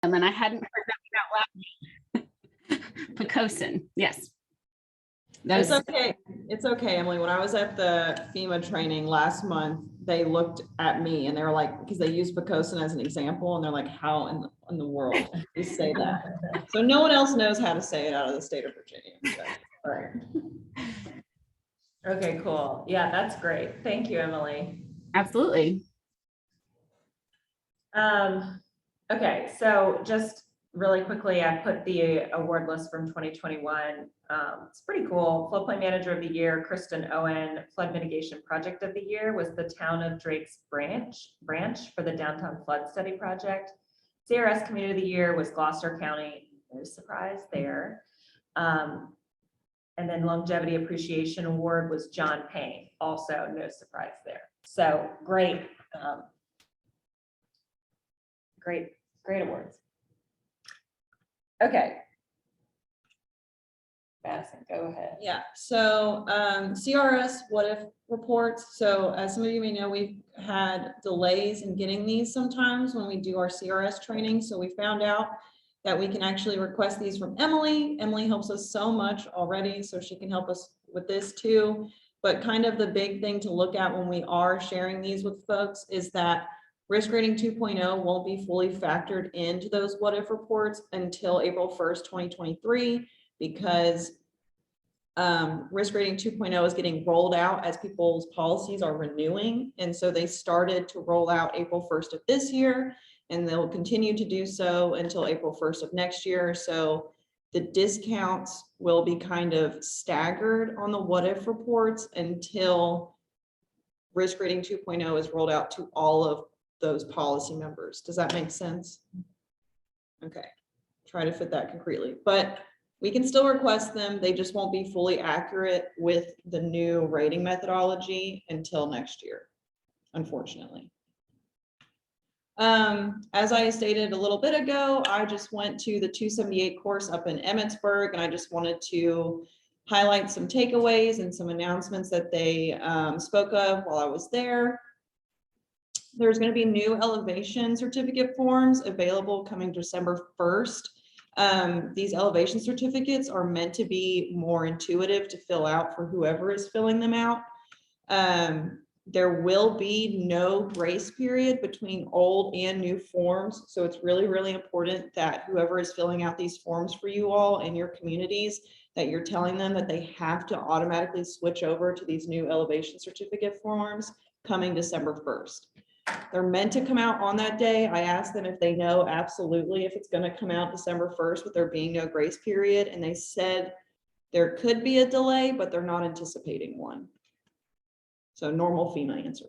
And I hadn't heard that out loud. Picosin, yes. It's okay. It's okay, Emily. When I was at the FEMA training last month, they looked at me and they were like, because they used Picosin as an example, and they're like, how in the world do you say that? So no one else knows how to say it out of the state of Virginia. So, all right. Okay, cool. Yeah, that's great. Thank you, Emily. Absolutely. Okay, so just really quickly, I put the award list from 2021. It's pretty cool. Floodplain Manager of the Year, Kristen Owen. Flood Mitigation Project of the Year was the Town of Drake's branch for the Downtown Flood Study Project. CRS Community of the Year was Gloucester County. No surprise there. And then Longevity Appreciation Award was John Payne. Also, no surprise there. So great, great awards. Okay. Madison, go ahead. Yeah, so CRS what if reports. So as some of you may know, we've had delays in getting these sometimes when we do our CRS training. So we found out that we can actually request these from Emily. Emily helps us so much already, so she can help us with this too. But kind of the big thing to look at when we are sharing these with folks is that Risk Rating 2.0 won't be fully factored into those what if reports until April 1st, 2023, because Risk Rating 2.0 is getting rolled out as people's policies are renewing. And so they started to roll out April 1st of this year, and they'll continue to do so until April 1st of next year. So the discounts will be kind of staggered on the what if reports until Risk Rating 2.0 is rolled out to all of those policy members. Does that make sense? Okay, try to fit that concretely, but we can still request them. They just won't be fully accurate with the new rating methodology until next year, unfortunately. As I stated a little bit ago, I just went to the 278 course up in Emmitsburg, and I just wanted to highlight some takeaways and some announcements that they spoke of while I was there. There's going to be new elevation certificate forms available coming December 1st. These elevation certificates are meant to be more intuitive to fill out for whoever is filling them out. There will be no grace period between old and new forms. So it's really, really important that whoever is filling out these forms for you all in your communities, that you're telling them that they have to automatically switch over to these new elevation certificate forms coming December 1st. They're meant to come out on that day. I asked them if they know absolutely if it's going to come out December 1st with there being no grace period. And they said there could be a delay, but they're not anticipating one. So normal FEMA answer.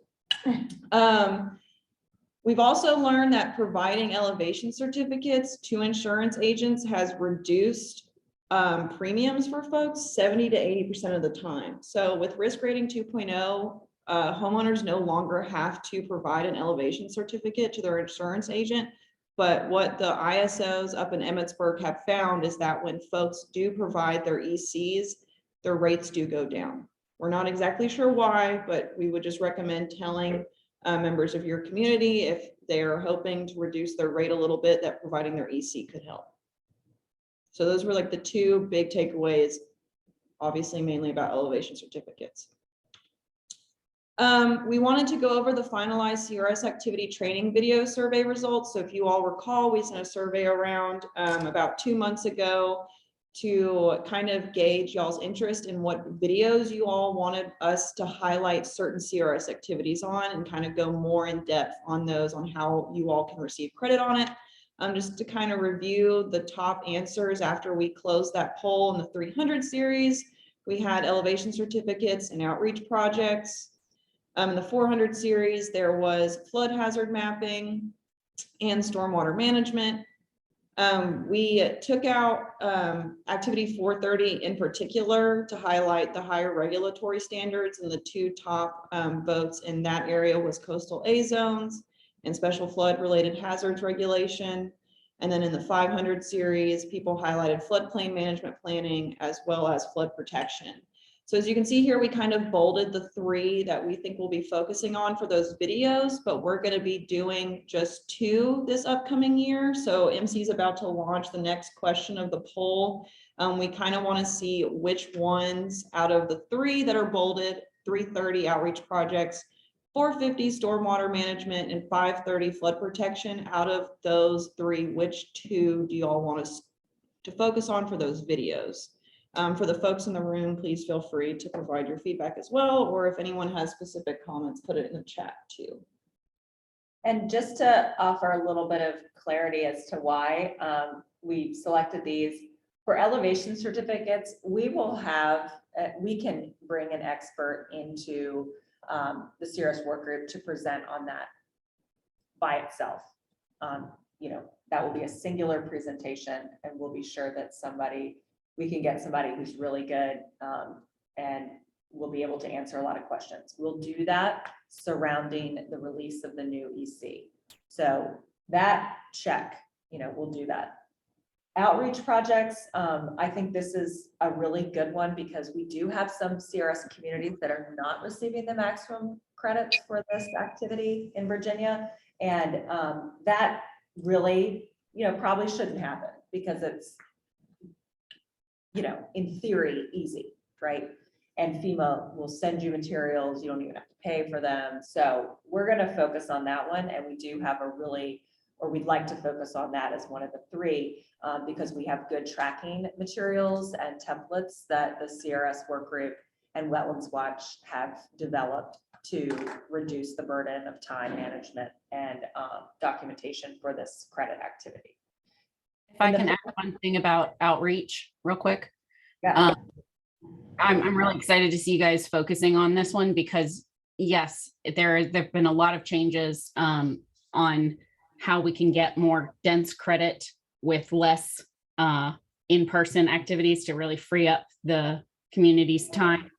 We've also learned that providing elevation certificates to insurance agents has reduced premiums for folks 70 to 80% of the time. So with Risk Rating 2.0, homeowners no longer have to provide an elevation certificate to their insurance agent. But what the ISOs up in Emmitsburg have found is that when folks do provide their ECs, their rates do go down. We're not exactly sure why, but we would just recommend telling members of your community if they're hoping to reduce their rate a little bit, that providing their EC could help. So those were like the two big takeaways, obviously mainly about elevation certificates. We wanted to go over the finalized CRS activity training video survey results. So if you all recall, we sent a survey around about 2 months ago to kind of gauge y'all's interest in what videos you all wanted us to highlight certain CRS activities on, and kind of go more in depth on those, on how you all can receive credit on it. Just to kind of review the top answers after we closed that poll in the 300 series, we had elevation certificates and outreach projects. In the 400 series, there was flood hazard mapping and stormwater management. We took out activity 430 in particular to highlight the higher regulatory standards, and the two top votes in that area was coastal A zones and special flood related hazards regulation. And then in the 500 series, people highlighted floodplain management planning as well as flood protection. So as you can see here, we kind of bolded the 3 that we think we'll be focusing on for those videos, but we're going to be doing just 2 this upcoming year. So MC is about to launch the next question of the poll. We kind of want to see which ones out of the 3 that are bolded, 330 outreach projects, 450 stormwater management, and 530 flood protection, out of those 3, which 2 do you all want us to focus on for those videos? For the folks in the room, please feel free to provide your feedback as well, or if anyone has specific comments, put it in the chat too. And just to offer a little bit of clarity as to why we selected these, for elevation certificates, we will have, we can bring an expert into the CRS Workgroup to present on that by itself. You know, that will be a singular presentation, and we'll be sure that we can get somebody who's really good and will be able to answer a lot of questions. We'll do that surrounding the release of the new EC. So that check, you know, we'll do that. Outreach projects, I think this is a really good one because we do have some CRS communities that are not receiving the maximum credits for this activity in Virginia. And that really, you know, probably shouldn't happen because it's, you know, in theory, easy, right? And FEMA will send you materials. You don't even have to pay for them. So we're going to focus on that one. And we do have we'd like to focus on that as one of the 3 because we have good tracking materials and templates that the CRS Workgroup and Wetlands Watch have developed to reduce the burden of time management and documentation for this credit activity. If I can add one thing about outreach real quick. Yeah. I'm really excited to see you guys focusing on this one because yes, there've been a lot of changes on how we can get more dense credit with less in-person activities to really free up the community's time.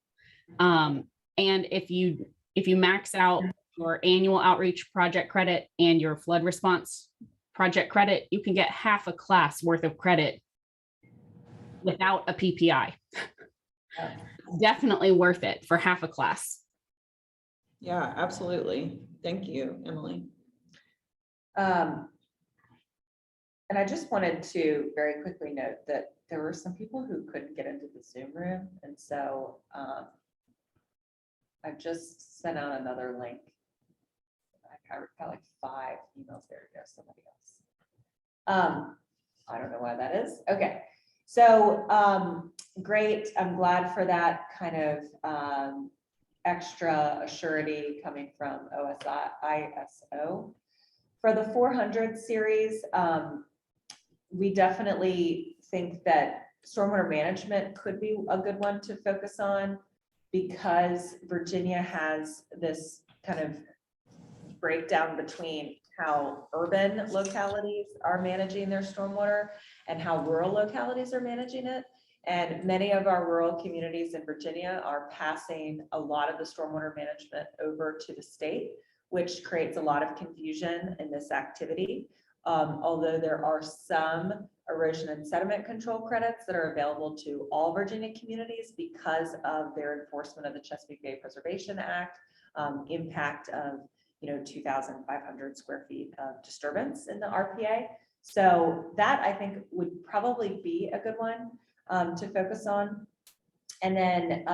And if you max out your annual outreach project credit and your flood response project credit, you can get half a class worth of credit without a PPI. Definitely worth it for half a class. Yeah, absolutely. Thank you, Emily. And I just wanted to very quickly note that there were some people who couldn't get into the Zoom room. And so I just sent out another link. I got like 5 emails. There to go, somebody else. I don't know why that is. Okay. So great. I'm glad for that kind of extra assurity coming from ISO. For the 400 series, we definitely think that stormwater management could be a good one to focus on because Virginia has this kind of breakdown between how urban localities are managing their stormwater and how rural localities are managing it. And many of our rural communities in Virginia are passing a lot of the stormwater management over to the state, which creates a lot of confusion in this activity. Although there are some erosion and sediment control credits that are available to all Virginia communities because of their enforcement of the Chesapeake Bay Preservation Act, impact of 2,500 square feet of disturbance in the RPA. So that I think would probably be a good one to focus on. And then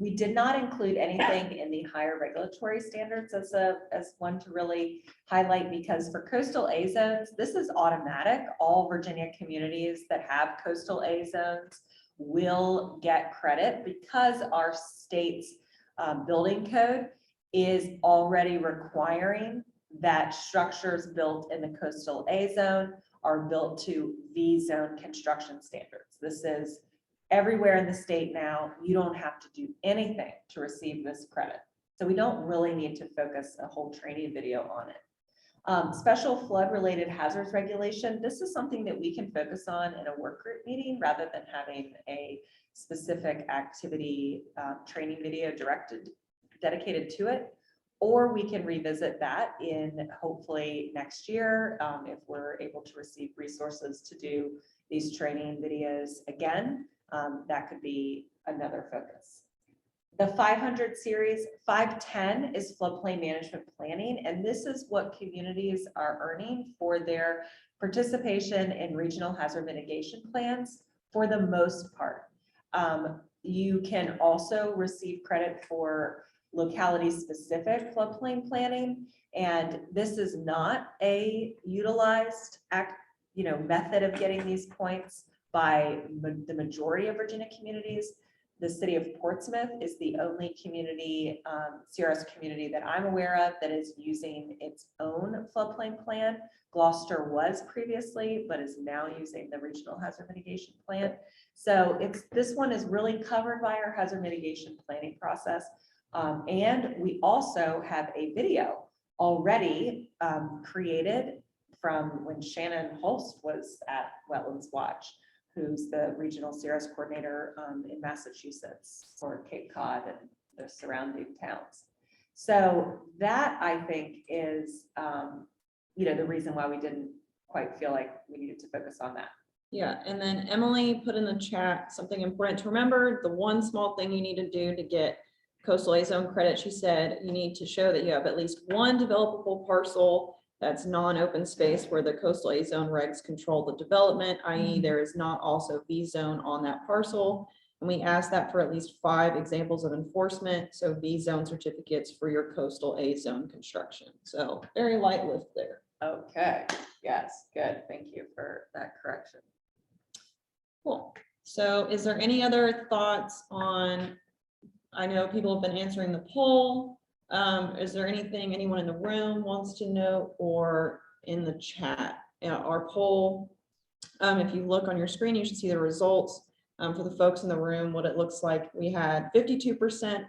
we did not include anything in the higher regulatory standards as one to really highlight, because for coastal A zones, this is automatic. All Virginia communities that have coastal A zones will get credit because our state's building code is already requiring that structures built in the coastal A zone are built to V zone construction standards. This is everywhere in the state now. You don't have to do anything to receive this credit. So we don't really need to focus a whole training video on it. Special flood related hazards regulation. This is something that we can focus on in a work group meeting rather than having a specific activity training video dedicated to it. Or we can revisit that in hopefully next year if we're able to receive resources to do these training videos again. That could be another focus. The 500 series, 510 is floodplain management planning, and this is what communities are earning for their participation in regional hazard mitigation plans for the most part. You can also receive credit for locality-specific floodplain planning, and this is not a utilized method of getting these points by the majority of Virginia communities. The city of Portsmouth is the only community, CRS community that I'm aware of that is using its own floodplain plan. Gloucester was previously, but is now using the regional hazard mitigation plan. So this one is really covered by our hazard mitigation planning process. And we also have a video already created from when Shannon Holst was at Wetlands Watch, who's the regional CRS coordinator in Massachusetts for Cape Cod and the surrounding towns. So that, I think, is the reason why we didn't quite feel like we needed to focus on that. Yeah, and then Emily put in the chat something important to remember. The one small thing you need to do to get coastal A zone credit, she said, you need to show that you have at least one developable parcel that's non-open space where the coastal A zone regs control the development, i.e. there is not also V zone on that parcel. And we asked that for at least 5 examples of enforcement. So V zone certificates for your coastal A zone construction. So very light lift there. Okay, yes, good. Thank you for that correction. Cool. So is there any other thoughts on, I know people have been answering the poll. Is there anything anyone in the room wants to know or in the chat? Our poll, if you look on your screen, you should see the results for the folks in the room, what it looks like. We had 52%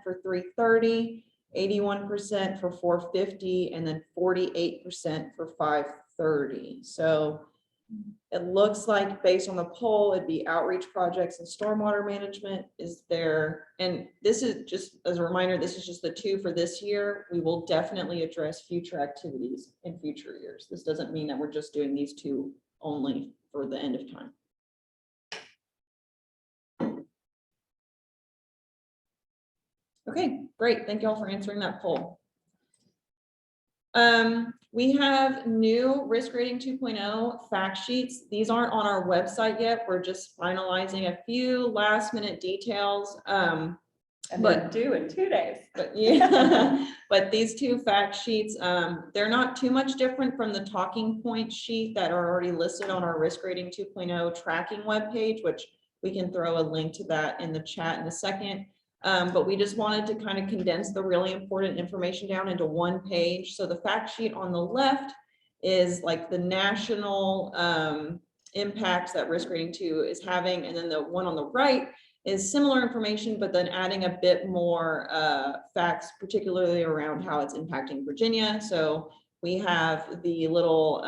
for 330, 81% for 450, and then 48% for 530. So it looks like based on the poll, it'd be outreach projects and stormwater management is there. And this is just as a reminder, this is just the 2 for this year. We will definitely address future activities in future years. This doesn't mean that we're just doing these 2 only for the end of time. Okay, great. Thank you all for answering that poll. We have new risk rating 2.0 fact sheets. These aren't on our website yet. We're just finalizing a few last minute details. And but due in 2 days. But yeah, but these 2 fact sheets, they're not too much different from the talking point sheet that are already listed on our risk rating 2.0 tracking webpage, which we can throw a link to that in the chat in a second. But we just wanted to kind of condense the really important information down into 1 page. So the fact sheet on the left is like the national impacts that risk rating 2 is having. And then the one on the right is similar information, but then adding a bit more facts, particularly around how it's impacting Virginia. So we have the little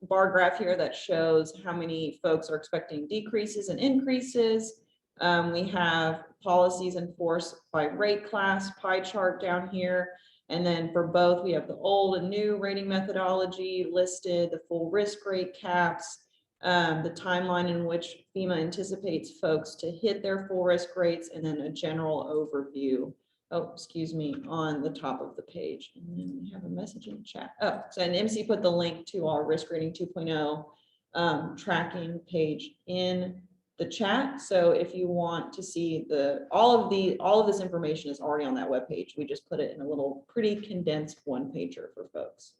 bar graph here that shows how many folks are expecting decreases and increases. We have policies enforced by rate class pie chart down here. And then for both, we have the old and new rating methodology listed, the full risk rate caps, the timeline in which FEMA anticipates folks to hit their full risk rates, and then a general overview. Oh, excuse me, on the top of the page. And then we have a message in the chat. Oh, so and MC put the link to our risk rating 2.0 tracking page in the chat. So if you want to see all of this information is already on that webpage. We just put it in a little pretty condensed 1-pager for folks.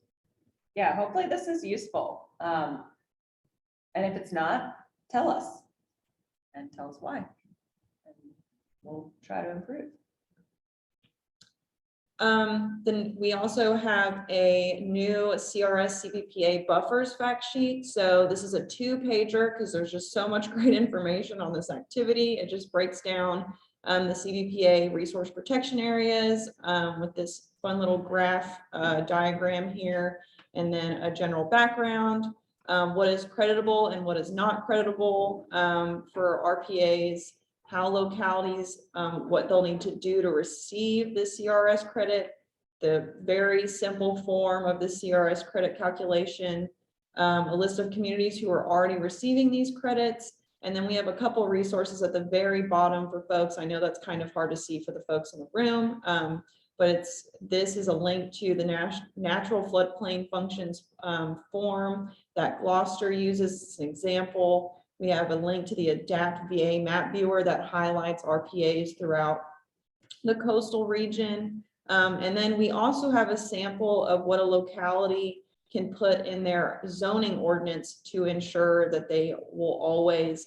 Yeah, hopefully this is useful. And if it's not, tell us and tell us why. And we'll try to improve. Then we also have a new CRS CBPA buffers fact sheet. So this is a 2-pager because there's just so much great information on this activity. It just breaks down the CBPA resource protection areas with this fun little graph diagram here, and then a general background, what is creditable and what is not creditable for RPAs, how localities, what they'll need to do to receive the CRS credit, the very simple form of the CRS credit calculation, a list of communities who are already receiving these credits, And then we have a couple resources at the very bottom for folks. I know that's kind of hard to see for the folks in the room, but this is a link to the natural floodplain functions form that Gloucester uses as an example. We have a link to the Adapt VA map viewer that highlights RPAs throughout the coastal region. And then we also have a sample of what a locality can put in their zoning ordinance to ensure that they will always,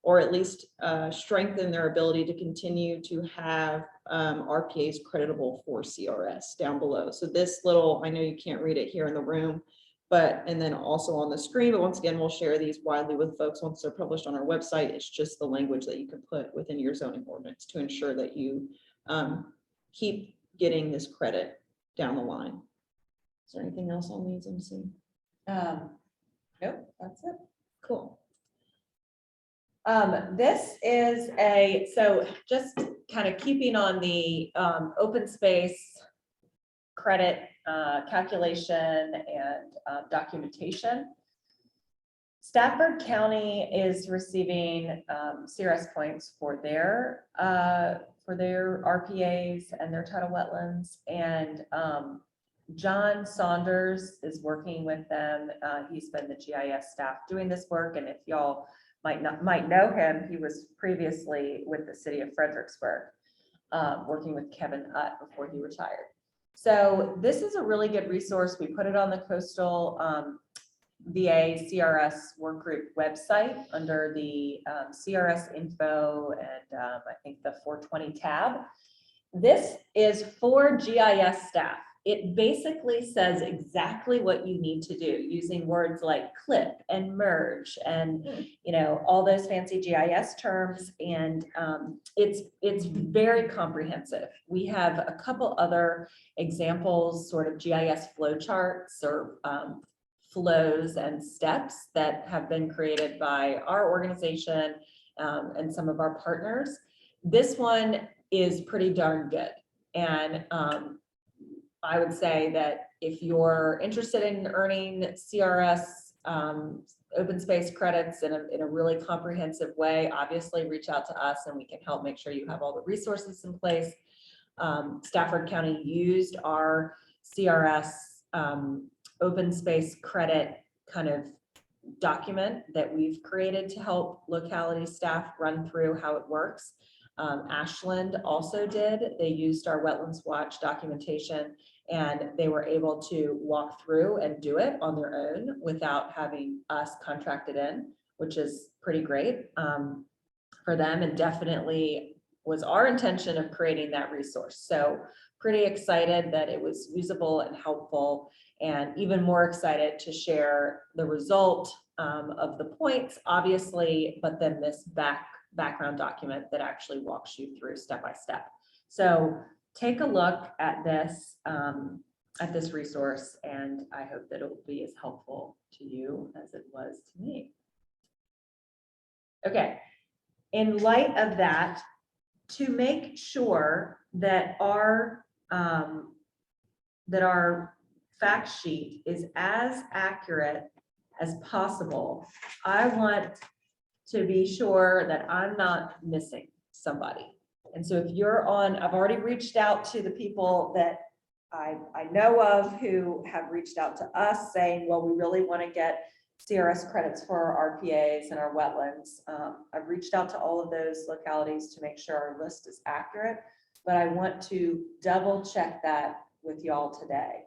or at least strengthen their ability to continue to have RPAs creditable for CRS down below. So this little, I know you can't read it here in the room, but, and then also on the screen, but once again, we'll share these widely with folks once they're published on our website. It's just the language that you can put within your zoning ordinance to ensure that you keep getting this credit down the line. Is there anything else on these, MC? Nope, that's it. Cool. This is so just kind of keeping on the open space credit calculation and documentation. Stafford County is receiving CRS points for their RPAs and their tidal wetlands, and John Saunders is working with them. He's been the GIS staff doing this work, and if y'all might know him, he was previously with the city of Fredericksburg, working with Kevin Hutt before he retired. So this is a really good resource. We put it on the coastal VA CRS Workgroup website under the CRS info and I think the 420 tab. This is for GIS staff. It basically says exactly what you need to do using words like clip and merge and all those fancy GIS terms, and it's very comprehensive. We have a couple other examples, sort of GIS flow charts or flows and steps that have been created by our organization and some of our partners. This one is pretty darn good, and I would say that if you're interested in earning CRS open space credits in a really comprehensive way, obviously reach out to us and we can help make sure you have all the resources in place. Stafford County used our CRS open space credit kind of document that we've created to help locality staff run through how it works. Ashland also did. They used our Wetlands Watch documentation and they were able to walk through and do it on their own without having us contracted in, which is pretty great for them, and definitely was our intention of creating that resource. So pretty excited that it was usable and helpful, and even more excited to share the result of the points, obviously, but then this background document that actually walks you through step by step. So take a look at this resource, and I hope that it will be as helpful to you as it was to me. Okay, in light of that, to make sure that our fact sheet is as accurate as possible, I want to be sure that I'm not missing somebody. And so if you're on, I've already reached out to the people that I know of who have reached out to us saying, well, we really want to get CRS credits for our RPAs and our wetlands. I've reached out to all of those localities to make sure our list is accurate, but I want to double check that with y'all today.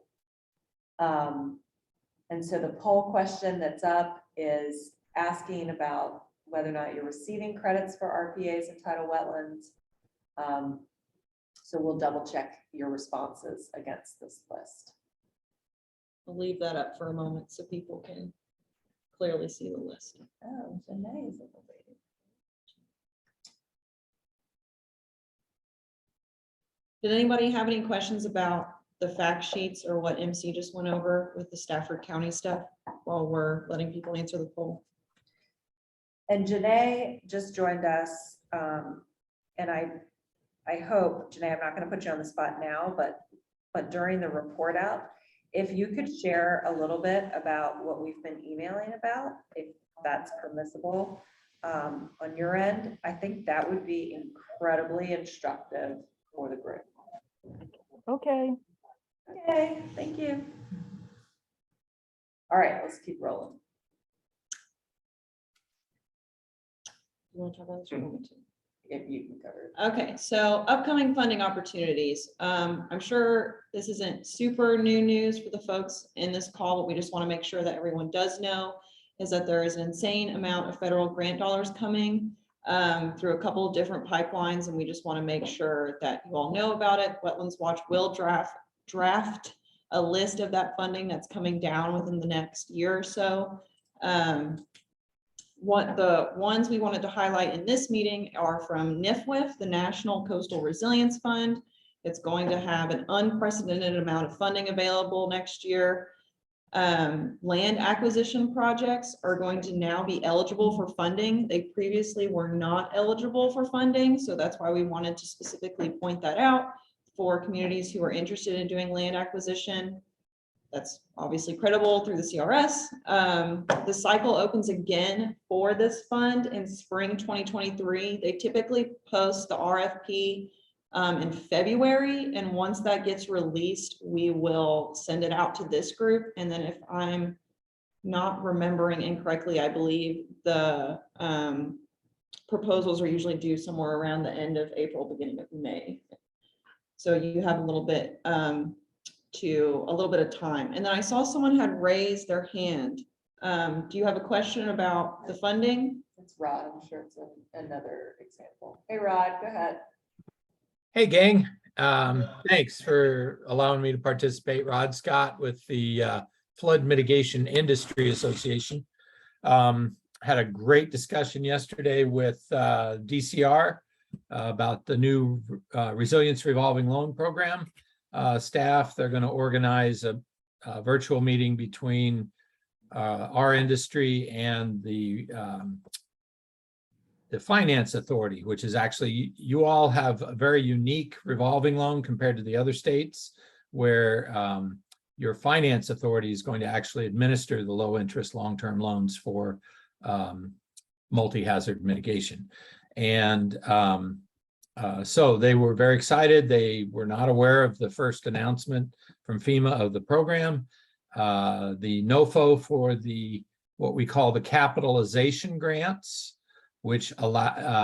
And so the poll question that's up is asking about whether or not you're receiving credits for RPAs and tidal wetlands. So we'll double check your responses against this list. I'll leave that up for a moment so people can clearly see the list. Oh, Janae is waiting. Did anybody have any questions about the fact sheets or what MC just went over with the Stafford County stuff while we're letting people answer the poll? And Janae just joined us, and I hope, Janae, I'm not going to put you on the spot now, but during the report out, if you could share a little bit about what we've been emailing about, if that's permissible, on your end, I think that would be incredibly instructive for the group. Okay. Okay, thank you. All right, let's keep rolling. You want to talk about this or you want me to? If you can cover it. Okay, so upcoming funding opportunities. I'm sure this isn't super new news for the folks in this call, but we just want to make sure that everyone does know is that there is an insane amount of federal grant dollars coming through a couple of different pipelines, and we just want to make sure that you all know about it. Wetlands Watch will draft a list of that funding that's coming down within the next year or so. What the ones we wanted to highlight in this meeting are from NIFWIF, the National Coastal Resilience Fund. It's going to have an unprecedented amount of funding available next year. Land acquisition projects are going to now be eligible for funding. They previously were not eligible for funding, so that's why we wanted to specifically point that out for communities who are interested in doing land acquisition. That's obviously credible through the CRS. The cycle opens again for this fund in spring 2023. They typically post the RFP in February. And once that gets released, we will send it out to this group. And then if I'm not remembering incorrectly, I believe the proposals are usually due somewhere around the end of April, beginning of May. So you have a little bit of time. And then I saw someone had raised their hand. Do you have a question about the funding? It's Rod, I'm sure it's another example. Hey Rod, go ahead. Hey, gang. Thanks for allowing me to participate. Rod Scott with the Flood Mitigation Industry Association. Had a great discussion yesterday with DCR about the new Resilience Revolving Loan Program. Staff, they're going to organize a virtual meeting between our industry and the finance authority, which is actually, you all have a very unique revolving loan compared to the other states, where your finance authority is going to actually administer the low interest long-term loans for multi-hazard mitigation. And so they were very excited. They were not aware of the first announcement from FEMA of the program. The NOFO for the what we call the capitalization grants, which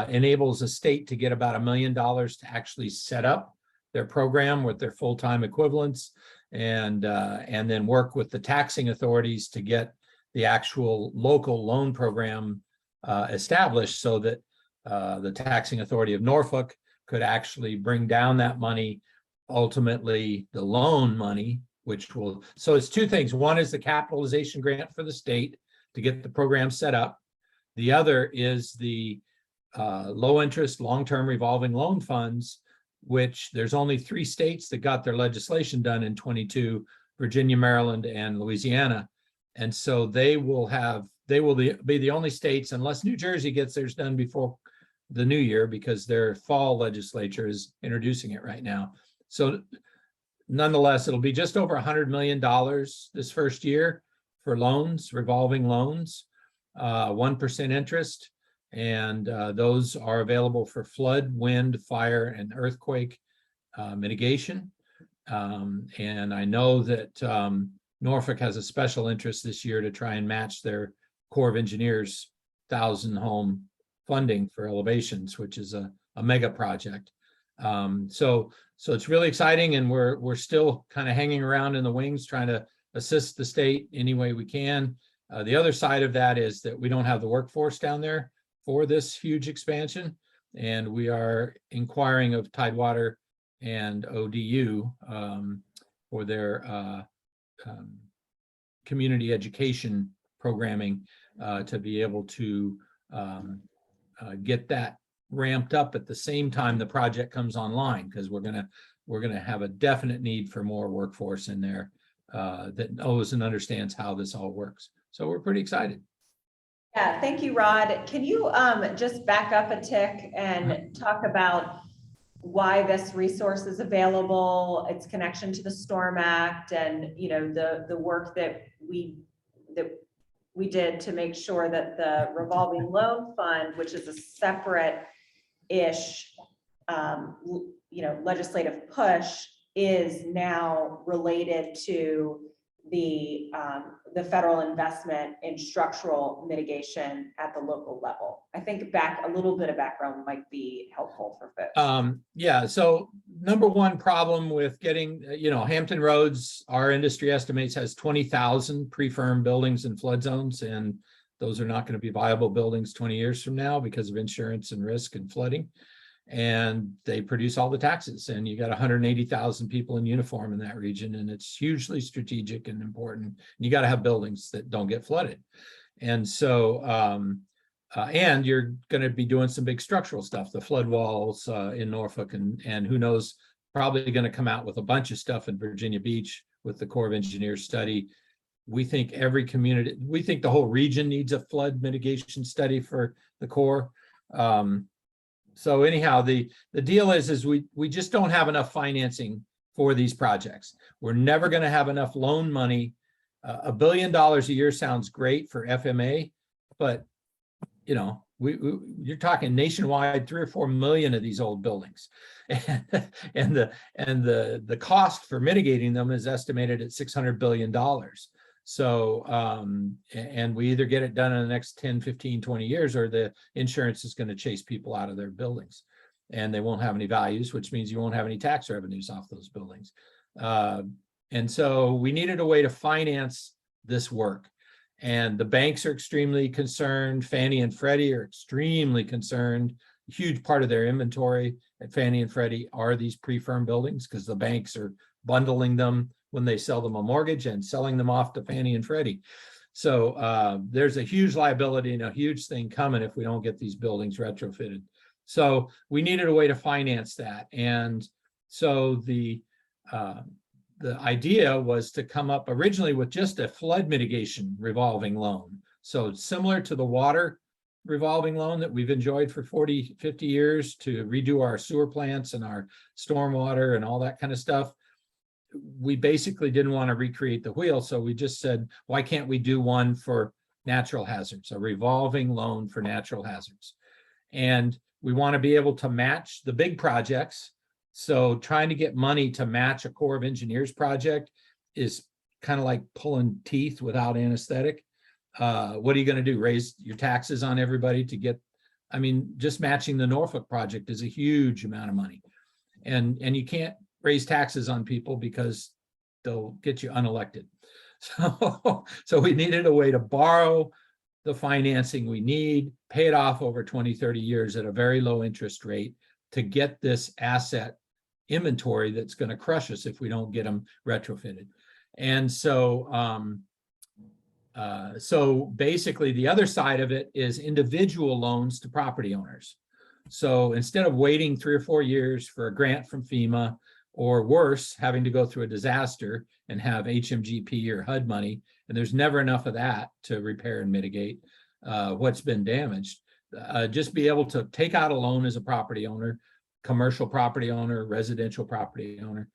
enables a state to get about $1 million to actually set up their program with their full-time equivalents, and then work with the taxing authorities to get the actual local loan program established, so that the taxing authority of Norfolk could actually bring down that money, ultimately the loan money, which will, so it's two things. One is the capitalization grant for the state to get the program set up. The other is the low interest long-term revolving loan funds, which there's only 3 states that got their legislation done in 22, Virginia, Maryland, and Louisiana. And so they will be the only states, unless New Jersey gets theirs done before the new year, because their fall legislature is introducing it right now. So nonetheless, it'll be just over $100 million this first year for loans, revolving loans, 1% interest. And those are available for flood, wind, fire, and earthquake mitigation. And I know that Norfolk has a special interest this year to try and match their Corps of Engineers 1,000 home funding for elevations, which is a mega project. So it's really exciting, and we're still kind of hanging around in the wings, trying to assist the state any way we can. The other side of that is that we don't have the workforce down there for this huge expansion, and we are inquiring of Tidewater and ODU for their community education programming to be able to get that ramped up at the same time the project comes online, because we're gonna have a definite need for more workforce in there that knows and understands how this all works. So we're pretty excited. Yeah, thank you, Rod. Can you just back up a tick and talk about why this resource is available, its connection to the Storm Act, and the work that we did to make sure that the revolving loan fund, which is a separate-ish, legislative push, is now related to the federal investment in structural mitigation at the local level. I think a little bit of background might be helpful for folks. Yeah, so number one problem with getting, Hampton Roads, our industry estimates, has 20,000 pre-firm buildings in flood zones, and those are not going to be viable buildings 20 years from now because of insurance and risk and flooding. And they produce all the taxes, and you got 180,000 people in uniform in that region, and it's hugely strategic and important. You got to have buildings that don't get flooded. And so, and you're going to be doing some big structural stuff, the flood walls in Norfolk, and who knows, probably going to come out with a bunch of stuff in Virginia Beach with the Corps of Engineers study. We think the whole region needs a flood mitigation study for the Corps. So anyhow, the deal is we just don't have enough financing for these projects. We're never going to have enough loan money. $1 billion a year sounds great for FMA, but you're talking nationwide, 3 or 4 million of these old buildings, and the cost for mitigating them is estimated at $600 billion. So, and we either get it done in the next 10, 15, 20 years, or the insurance is going to chase people out of their buildings and they won't have any values, which means you won't have any tax revenues off those buildings. And so we needed a way to finance this work. And the banks are extremely concerned. Fannie and Freddie are extremely concerned. A huge part of their inventory at Fannie and Freddie are these pre-firm buildings, because the banks are bundling them when they sell them a mortgage and selling them off to Fannie and Freddie. So there's a huge liability and a huge thing coming if we don't get these buildings retrofitted. So we needed a way to finance that. And so the idea was to come up originally with just a flood mitigation revolving loan. So similar to the water revolving loan that we've enjoyed for 40, 50 years to redo our sewer plants and our stormwater and all that kind of stuff. We basically didn't want to recreate the wheel. So we just said, why can't we do one for natural hazards, a revolving loan for natural hazards? And we want to be able to match the big projects. So trying to get money to match a Corps of Engineers project is kind of like pulling teeth without anesthetic. What are you going to do? Raise your taxes on everybody to get, just matching the Norfolk project is a huge amount of money. And you can't raise taxes on people because they'll get you unelected. So we needed a way to borrow the financing we need, pay it off over 20, 30 years at a very low interest rate to get this asset inventory that's going to crush us if we don't get them retrofitted. And so, so basically the other side of it is individual loans to property owners. So instead of waiting 3 or 4 years for a grant from FEMA, or worse, having to go through a disaster and have HMGP or HUD money, and there's never enough of that to repair and mitigate what's been damaged, just be able to take out a loan as a property owner, commercial property owner, residential property owner,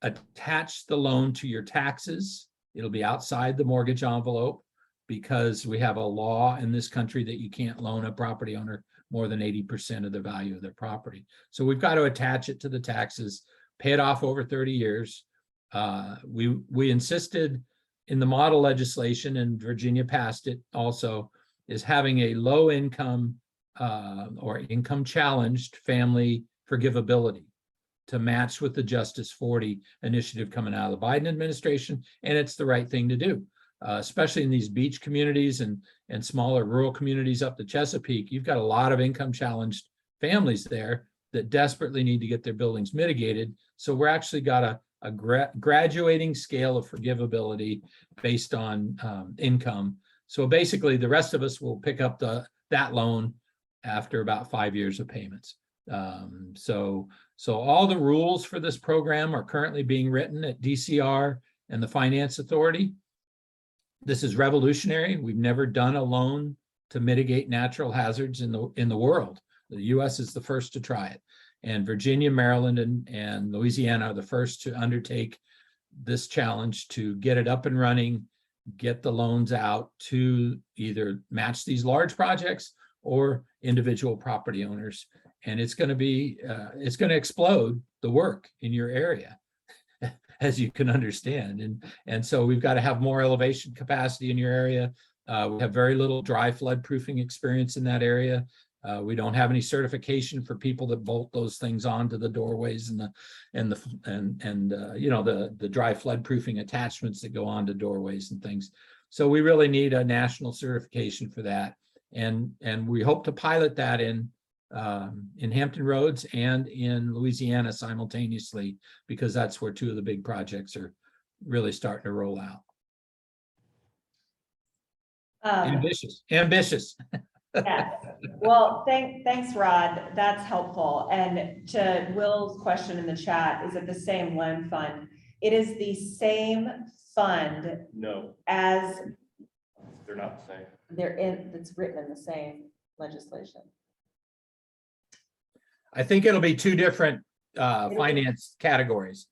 attach the loan to your taxes. It'll be outside the mortgage envelope, because we have a law in this country that you can't loan a property owner more than 80% of the value of their property. So we've got to attach it to the taxes, pay it off over 30 years. We insisted in the model legislation, and Virginia passed it also, is having a low income or income challenged family forgivability to match with the Justice 40 initiative coming out of the Biden administration. And it's the right thing to do, especially in these beach communities and smaller rural communities up the Chesapeake. You've got a lot of income challenged families there that desperately need to get their buildings mitigated. So we're actually got a graduating scale of forgivability based on income. So basically the rest of us will pick up that loan after about 5 years of payments. So all the rules for this program are currently being written at DCR and the Finance Authority. This is revolutionary. We've never done a loan to mitigate natural hazards in the world. The US is the first to try it. And Virginia, Maryland, and Louisiana are the first to undertake this challenge to get it up and running get the loans out to either match these large projects or individual property owners. And it's going to explode the work in your area, as you can understand. And so we've got to have more elevation capacity in your area. We have very little dry flood proofing experience in that area. We don't have any certification for people that bolt those things onto the doorways and the dry flood proofing attachments that go onto doorways and things. So we really need a national certification for that. And we hope to pilot that in Hampton Roads and in Louisiana simultaneously, because that's where 2 of the big projects are really starting to roll out. Ambitious. Yes. Well, thanks, Rod. That's helpful. And to Will's question in the chat, is it the same loan fund? It is the same fund. No, As they're not the same. it's written in the same legislation. I think it'll be 2 different finance categories.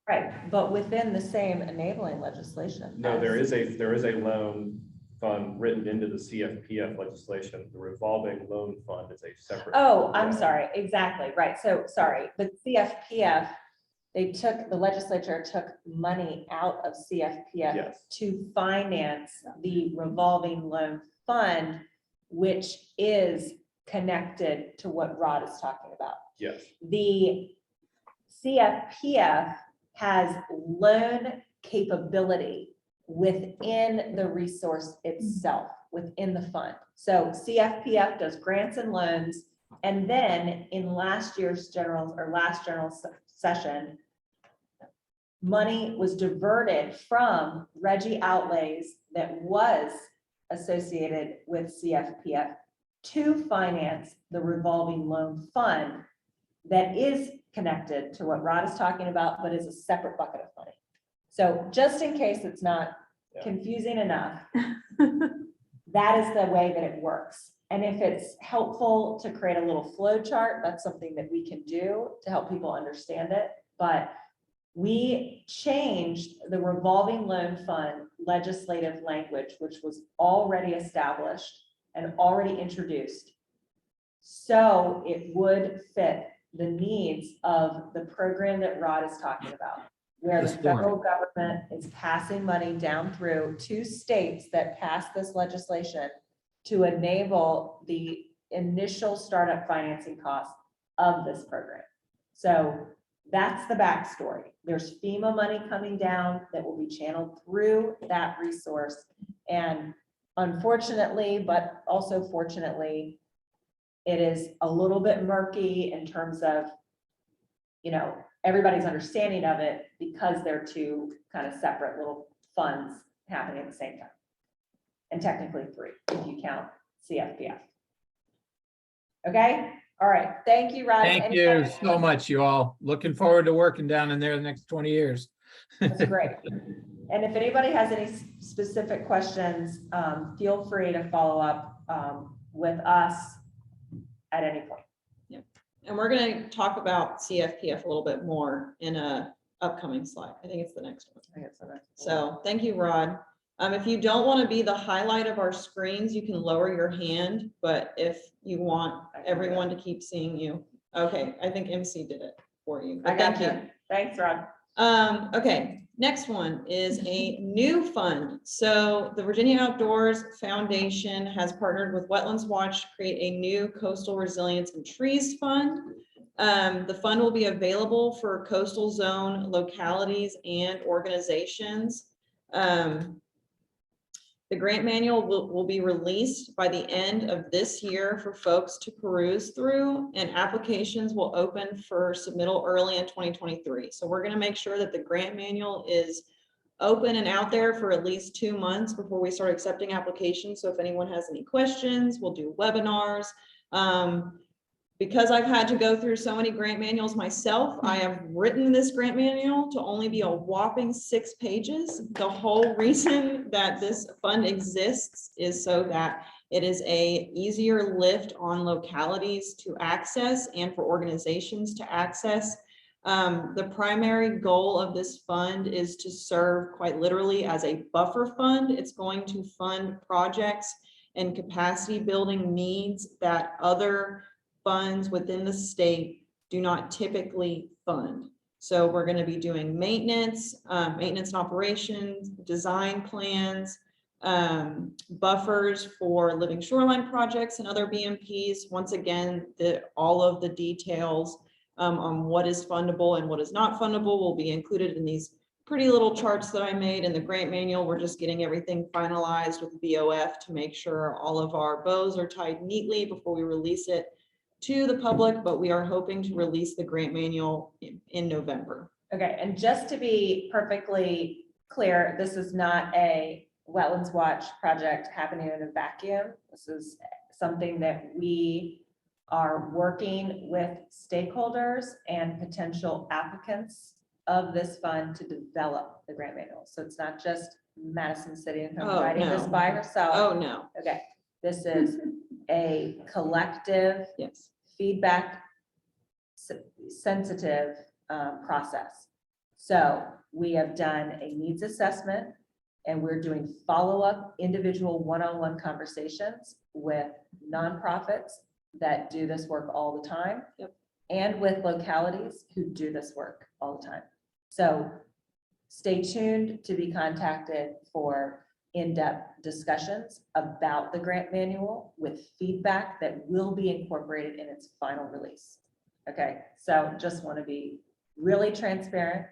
Right, but within the same enabling legislation. No, there is a loan fund written into the CFPF legislation. The revolving loan fund is a separate. Oh, I'm sorry. Exactly. Right. So sorry, but CFPF, the legislature took money out of CFPF Yes. to finance the revolving loan fund, which is connected to what Rod is talking about. Yes. The CFPF has loan capability within the resource itself, within the fund. So CFPF does grants and loans. And then in last general session, money was diverted from Reggie outlays that was associated with CFPF to finance the revolving loan fund that is connected to what Rod is talking about, but is a separate bucket of money. So just in case it's not confusing enough, that is the way that it works. And if it's helpful to create a little flow chart, that's something that we can do to help people understand it. But we changed the revolving loan fund legislative language, which was already established and already introduced, so it would fit the needs of the program that Rod is talking about, where the federal government is passing money down through 2 states that passed this legislation to enable the initial startup financing costs of this program. So that's the backstory. There's FEMA money coming down that will be channeled through that resource. And unfortunately, but also fortunately, it is a little bit murky in terms of, everybody's understanding of it, because they're 2 kind of separate little funds happening at the same time. And technically 3, if you count CFPF. Okay. All right. Thank you, Rod. Thank you so much, you all. Looking forward to working down in there the next 20 years. That's great. And if anybody has any specific questions, feel free to follow up with us at any point. Yep. And we're going to talk about CFPF a little bit more in a upcoming slide. I think it's the next one. I think it's the next one. So thank you, Rod. If you don't want to be the highlight of our screens, you can lower your hand, but if you want everyone to keep seeing you. Okay, I think MC did it for you. I got Thank you. Thanks, Rod. Okay, next one is a new fund. So the Virginia Outdoors Foundation has partnered with Wetlands Watch to create a new coastal resilience and trees fund. The fund will be available for coastal zone localities and organizations. The grant manual will be released by the end of this year for folks to peruse through, and applications will open for submittal early in 2023. So we're going to make sure that the grant manual is open and out there for at least 2 months before we start accepting applications. So if anyone has any questions, we'll do webinars. Because I've had to go through so many grant manuals myself, I have written this grant manual to only be a whopping 6 pages. The whole reason that this fund exists is so that it is a easier lift on localities to access and for organizations to access. The primary goal of this fund is to serve quite literally as a buffer fund. It's going to fund projects and capacity building needs that other funds within the state do not typically fund. So we're going to be doing maintenance, maintenance and operations, design plans, buffers for living shoreline projects and other BMPs. Once again, all of the details on what is fundable and what is not fundable will be included in these pretty little charts that I made in the grant manual. We're just getting everything finalized with BOF to make sure all of our bows are tied neatly before we release it to the public, but we are hoping to release the grant manual in November. Okay, and just to be perfectly clear, this is not a Wetlands Watch project happening in a vacuum. This is something that we are working with stakeholders and potential applicants of this fund to develop the grant manual. So it's not just Madison sitting and writing this no. by herself. Oh, no. Okay, this is a collective Yes. feedback sensitive process. So we have done a needs assessment and we're doing follow-up individual one-on-one conversations with nonprofits that do this work all the time. Yep. And with localities who do this work all the time. So stay tuned to be contacted for in-depth discussions about the grant manual with feedback that will be incorporated in its final release. Okay, so just want to be really transparent,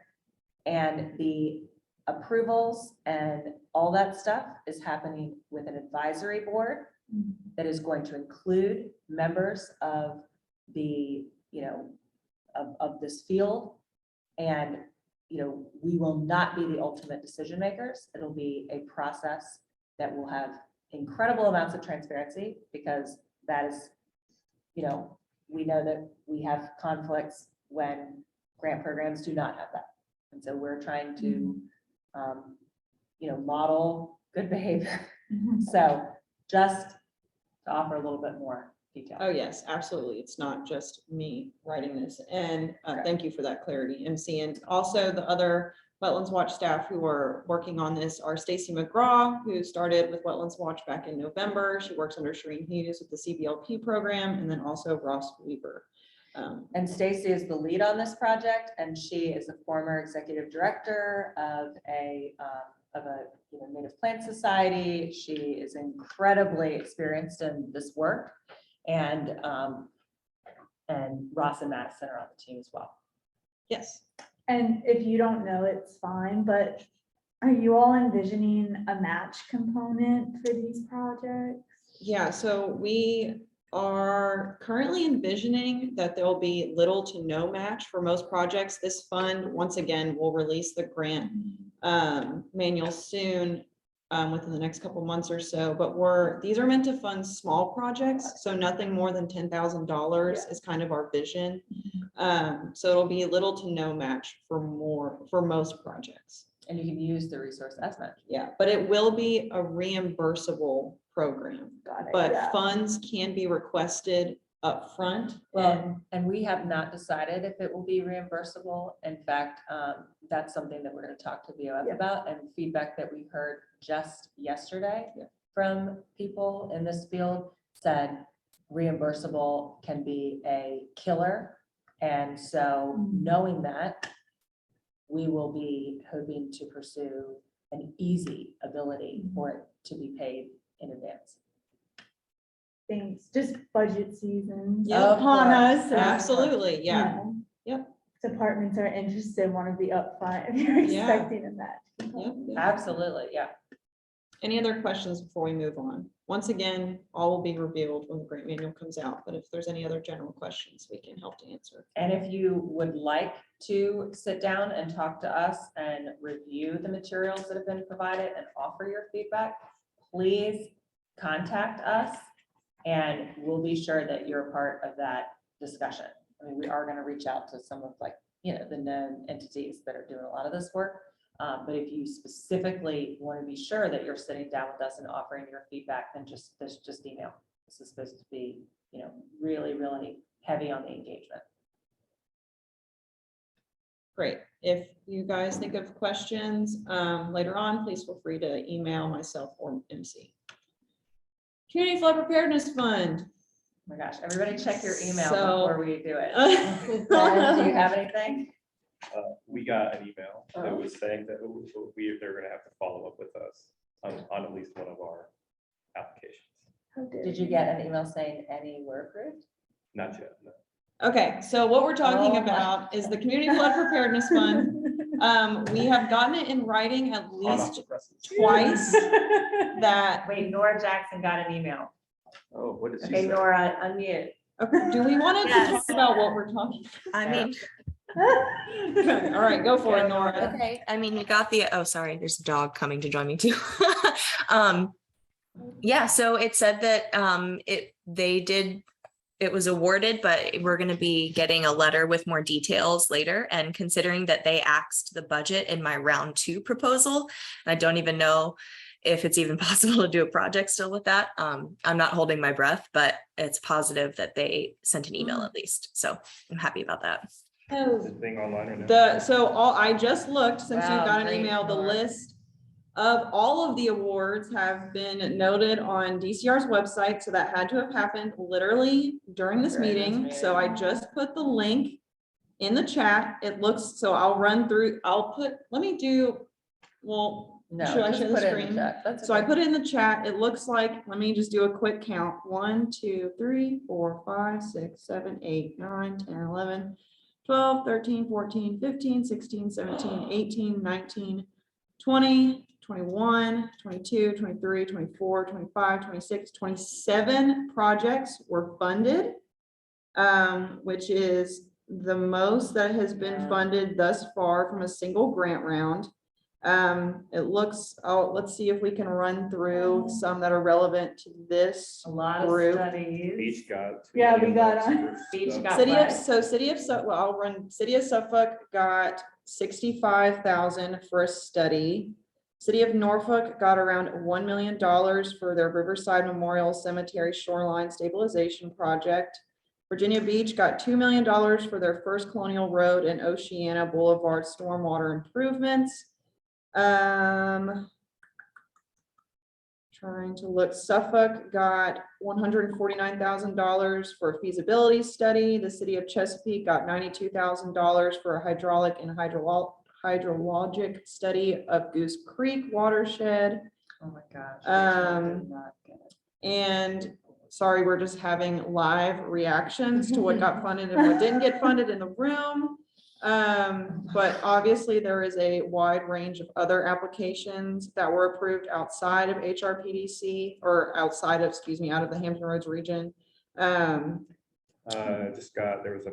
and the approvals and all that stuff is happening with an advisory board that is going to include members of the, of this field. And we will not be the ultimate decision makers. It'll be a process that will have incredible amounts of transparency, because that is, we know that we have conflicts when grant programs do not have that. And so we're trying to, model good behavior. So just to offer a little bit more detail. Oh, yes, absolutely. It's not just me writing this. And thank you for that clarity, MC. And also the other Wetlands Watch staff who are working on this are Stacy McGraw, who started with Wetlands Watch back in November. She works under Shereen Hughes with the CBLP program, and then also Ross Weaver. And Stacy is the lead on this project, and she is a former executive director of a native plant society. She is incredibly experienced in this work, and Ross and Madison are on the team as well. Yes. And if you don't know, it's fine, but are you all envisioning a match component for these projects? Yeah, so we are currently envisioning that there will be little to no match for most projects. This fund, once again, will release the grant manual soon, within the next couple months or so, but these are meant to fund small projects, so nothing more than $10,000 is kind of our vision. So it'll be little to no match for most projects. And you can use the resource estimate. Yeah, but it will be a reimbursable program, Got it. but yeah. funds can be requested upfront. And we have not decided if it will be reimbursable. In fact, that's something that we're going to talk to BOF about, and feedback that we heard just yesterday from people in this field said reimbursable can be a killer. And so knowing that, we will be hoping to pursue an easy ability for it to be paid in advance. Thanks. Just budget season Yep. upon us. so, Absolutely, you yeah. know, Yep. Departments are interested, want to be upfront if you're Yeah. expecting a match. Yep. Absolutely, yeah. Any other questions before we move on? Once again, all will be revealed when the grant manual comes out, but if there's any other general questions, we can help to answer. And if you would like to sit down and talk to us and review the materials that have been provided and offer your feedback, please contact us and we'll be sure that you're a part of that discussion. I mean, we are going to reach out to some of the known entities that are doing a lot of this work. But if you specifically want to be sure that you're sitting down with us and offering your feedback, then just email. This is supposed to be, really, really heavy on the engagement. Great. If you guys think of questions later on, please feel free to email myself or MC. Community Flood Preparedness Fund. Oh my gosh, everybody check your email So- before we do it. Ben, do you have anything? We got an email that was saying that they're gonna have to follow up with us on at least one of our applications. Did you get an email saying any were approved? Not yet, no. Okay, so what we're talking Oh my about is the Community Flood Preparedness Fund. We have gotten it in writing at Hot off least the presses. twice that. Wait, Nora Jackson got an email. Oh, what did she Okay, say? Nora, unmute. Okay, do we want to Yes. talk about what we're talking? I mean, Okay, all right, go for it, Nora. okay, I mean, we got the, oh, sorry, there's a dog coming to join me too. Yeah, so it said that it was awarded, but we're gonna be getting a letter with more details later. And considering that they axed the budget in my round 2 proposal, I don't even know if it's even possible to do a project still with that. I'm not holding my breath, but it's positive that they sent an email at least. So I'm happy about that. Is the thing online or no? I just looked, since you Wow, got an great, email, the Nora. list of all of the awards have been noted on DCR's website, so that had to have happened literally during this During this meeting. So I meeting. just put the link in the chat. It looks, so I'll run through, let me do, well, No, should I just share the put it in screen? chat. That's So I okay. put it in the chat. It looks like, let me just do a quick count. 1, 2, 3, 4, 5, 6, 7, 8, 9, 10, 11, 12, 13, 14, 15, 16, 17, 18, 19, 20, 21, 22, 23, 24, 25, 26, 27 projects were funded, which is the most that has been Yeah. funded thus far from a single grant round. It looks, let's see if we can run through some that are relevant to this A lot of group. studies. Beach got. $2 Yeah, we million got for Beach stuff. got- City of, what? City of Suffolk got 65,000 for a study. City of Norfolk got around $1 million for their Riverside Memorial Cemetery Shoreline Stabilization Project. Virginia Beach got $2 million for their First Colonial Road and Oceana Boulevard stormwater improvements. Trying to look, Suffolk got $149,000 for a feasibility study. The city of Chesapeake got $92,000 for a hydraulic and hydrologic study of Goose Creek watershed. Oh my gosh. Um, And sorry, we're just having live reactions to what got funded and what didn't get funded in the room. But obviously there is a wide range of other applications that were approved outside of HRPDC or outside of, excuse me, out of the Hampton Roads region. There was a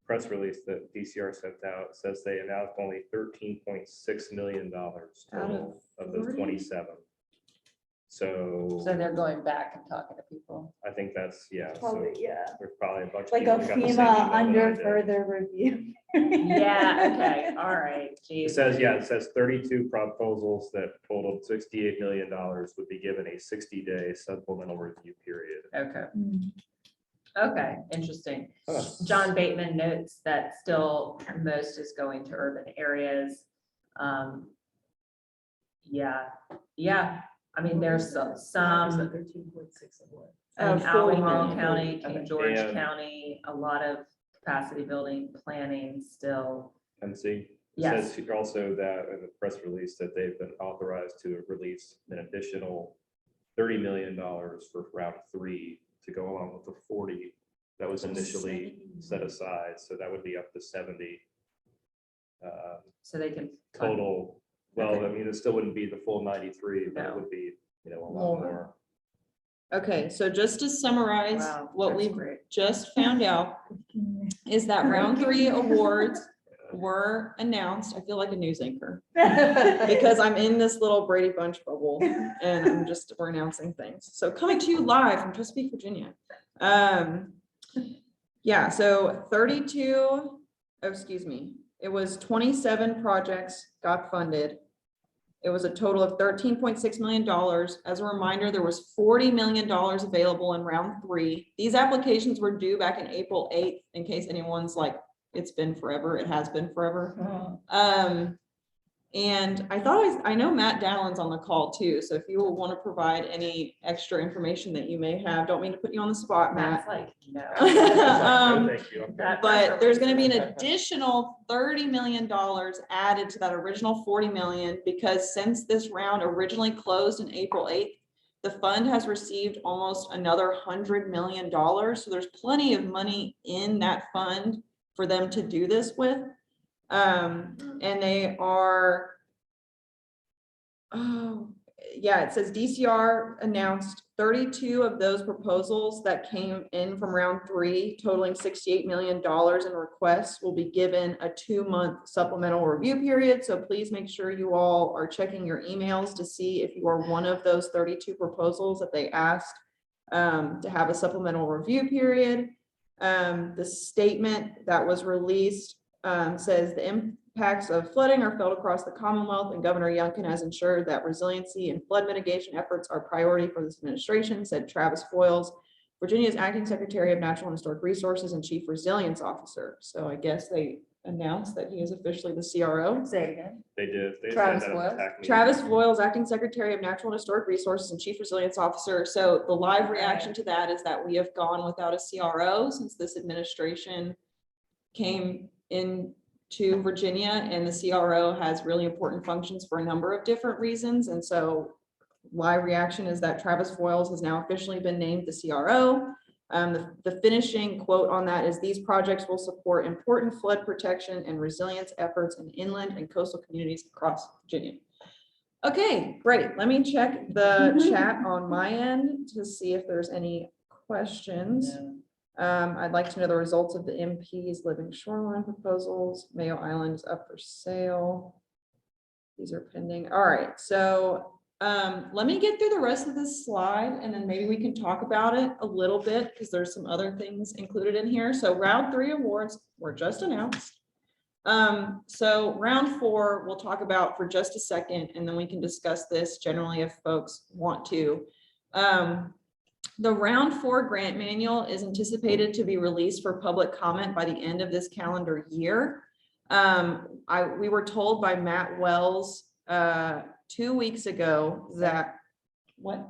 press release that DCR sent out. It says they announced only $13.6 million total of those 40? 27. So So they're going back and talking to people. I think that's, yeah. So Probably, yeah. there's probably a bunch of Like people a that got the same FEMA email that I under did. further review. Yeah, okay, all right, It geez. says, yeah, it says 32 proposals that totaled $68 million would be given a 60-day supplemental review period. Okay, Mm. okay, interesting. John Bateman notes that still most is going to urban areas. Yeah, I mean, there's some in 40 Albemarle million. County, King George And- County, a lot of capacity building planning still. And see, it Yes. says here also that in the press release that they've been authorized to release an additional $30 million for round 3 to go along with the 40 that was initially set aside. So that would be up to 70 So they can. total. Well, I mean, it still wouldn't be the full 93, but it No. would be, a lot More. more. Okay, so just to summarize Wow, what that's we've great. just found out is that round 3 awards were announced. I feel like a news anchor because I'm in this little Brady Bunch bubble and we're announcing things. So coming to you live from Chesapeake, Virginia. Yeah, so 32, excuse me, it was 27 projects got funded. It was a total of $13.6 million. As a reminder, there was $40 million available in round 3. These applications were due back in April 8th, in case anyone's like it's been forever. It has been forever. And I know Matt Dallin's on the call too. So if you will want to provide any extra information that you may have, don't mean to put you on the spot, Matt. That's like, no. No, thank you. I'm good. But there's going to be an additional $30 million added to that original 40 million, because since this round originally closed in April 8th, the fund has received almost another $100 million. So there's plenty of money in that fund for them to do this with. And they are, oh, yeah, it says DCR announced 32 of those proposals that came in from round 3, totaling $68 million in requests, will be given a 2-month supplemental review period. So please make sure you all are checking your emails to see if you are one of those 32 proposals that they asked to have a supplemental review period. The statement that was released says the impacts of flooding are felt across the Commonwealth, and Governor Youngkin has ensured that resiliency and flood mitigation efforts are priority for this administration, said Travis Foils, Virginia's Acting Secretary of Natural and Historic Resources and Chief Resilience Officer. So I guess they announced that he is officially the CRO. Say it again. They did. They Travis said that Boyle? attack me. Travis Foils, Acting Secretary of Natural and Historic Resources and Chief Resilience Officer. So the live reaction to that is that we have gone without a CRO since this administration came in to Virginia, and the CRO has really important functions for a number of different reasons. And so live reaction is that Travis Foils has now officially been named the CRO. The finishing quote on that is, these projects will support important flood protection and resilience efforts in inland and coastal communities across Virginia. Okay, great. Let me check the chat on my end to see if there's any questions. I'd like to know the results of the MP's living shoreline proposals. Mayo Island is up for sale. These are pending. All right, so let me get through the rest of this slide, and then maybe we can talk about it a little bit, because there's some other things included in here. So round 3 awards were just announced. So round 4 we'll talk about for just a second, and then we can discuss this generally if folks want to. The round 4 grant manual is anticipated to be released for public comment by the end of this calendar year. We were told by Matt Wells 2 weeks ago that, what?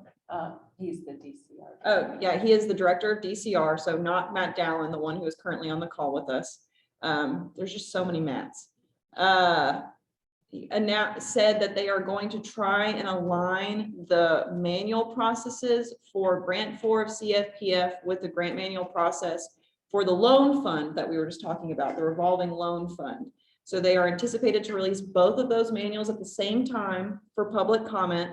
He's the DCR. Oh, yeah, he is the director of DCR. So not Matt Dallin, the one who is currently on the call with us. There's just so many Matts. Said that they are going to try and align the manual processes for grant 4 of CFPF with the grant manual process for the loan fund that we were just talking about, the revolving loan fund. So they are anticipated to release both of those manuals at the same time for public comment.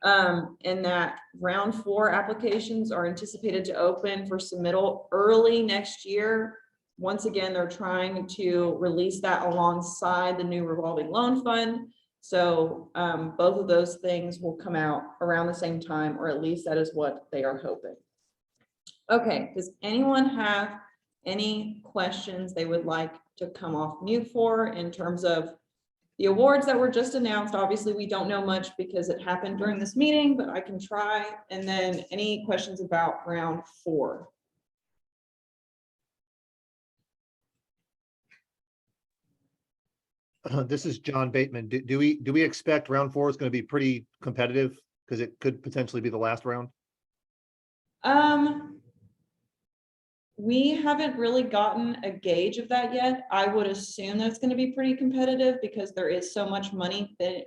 And that round 4 applications are anticipated to open for submittal early next year. Once again, they're trying to release that alongside the new revolving loan fund. So both of those things will come out around the same time, or at least that is what they are hoping. Okay, does anyone have any questions they would like to come off mute for in terms of the awards that were just announced? Obviously, we don't know much because it happened during this meeting, but I can try. And then any questions about round 4? This is John Bateman. Do we expect round 4 is going to be pretty competitive, because it could potentially be the last round? We haven't really gotten a gauge of that yet. I would assume that it's going to be pretty competitive because there is so much money that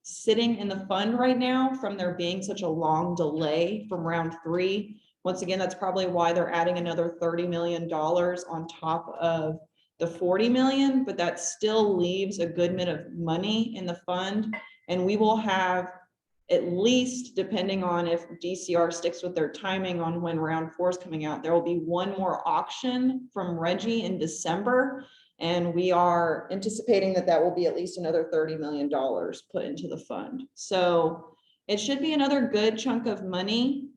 sitting in the fund right now from there being such a long delay from round 3. Once again, that's probably why they're adding another $30 million on top of the 40 million, but that still leaves a good bit of money in the fund. And we will have, at least depending on if DCR sticks with their timing on when round 4 is coming out, there will be one more auction from Reggie in December. And we are anticipating that that will be at least another $30 million put into the fund. So it should be another good chunk of money.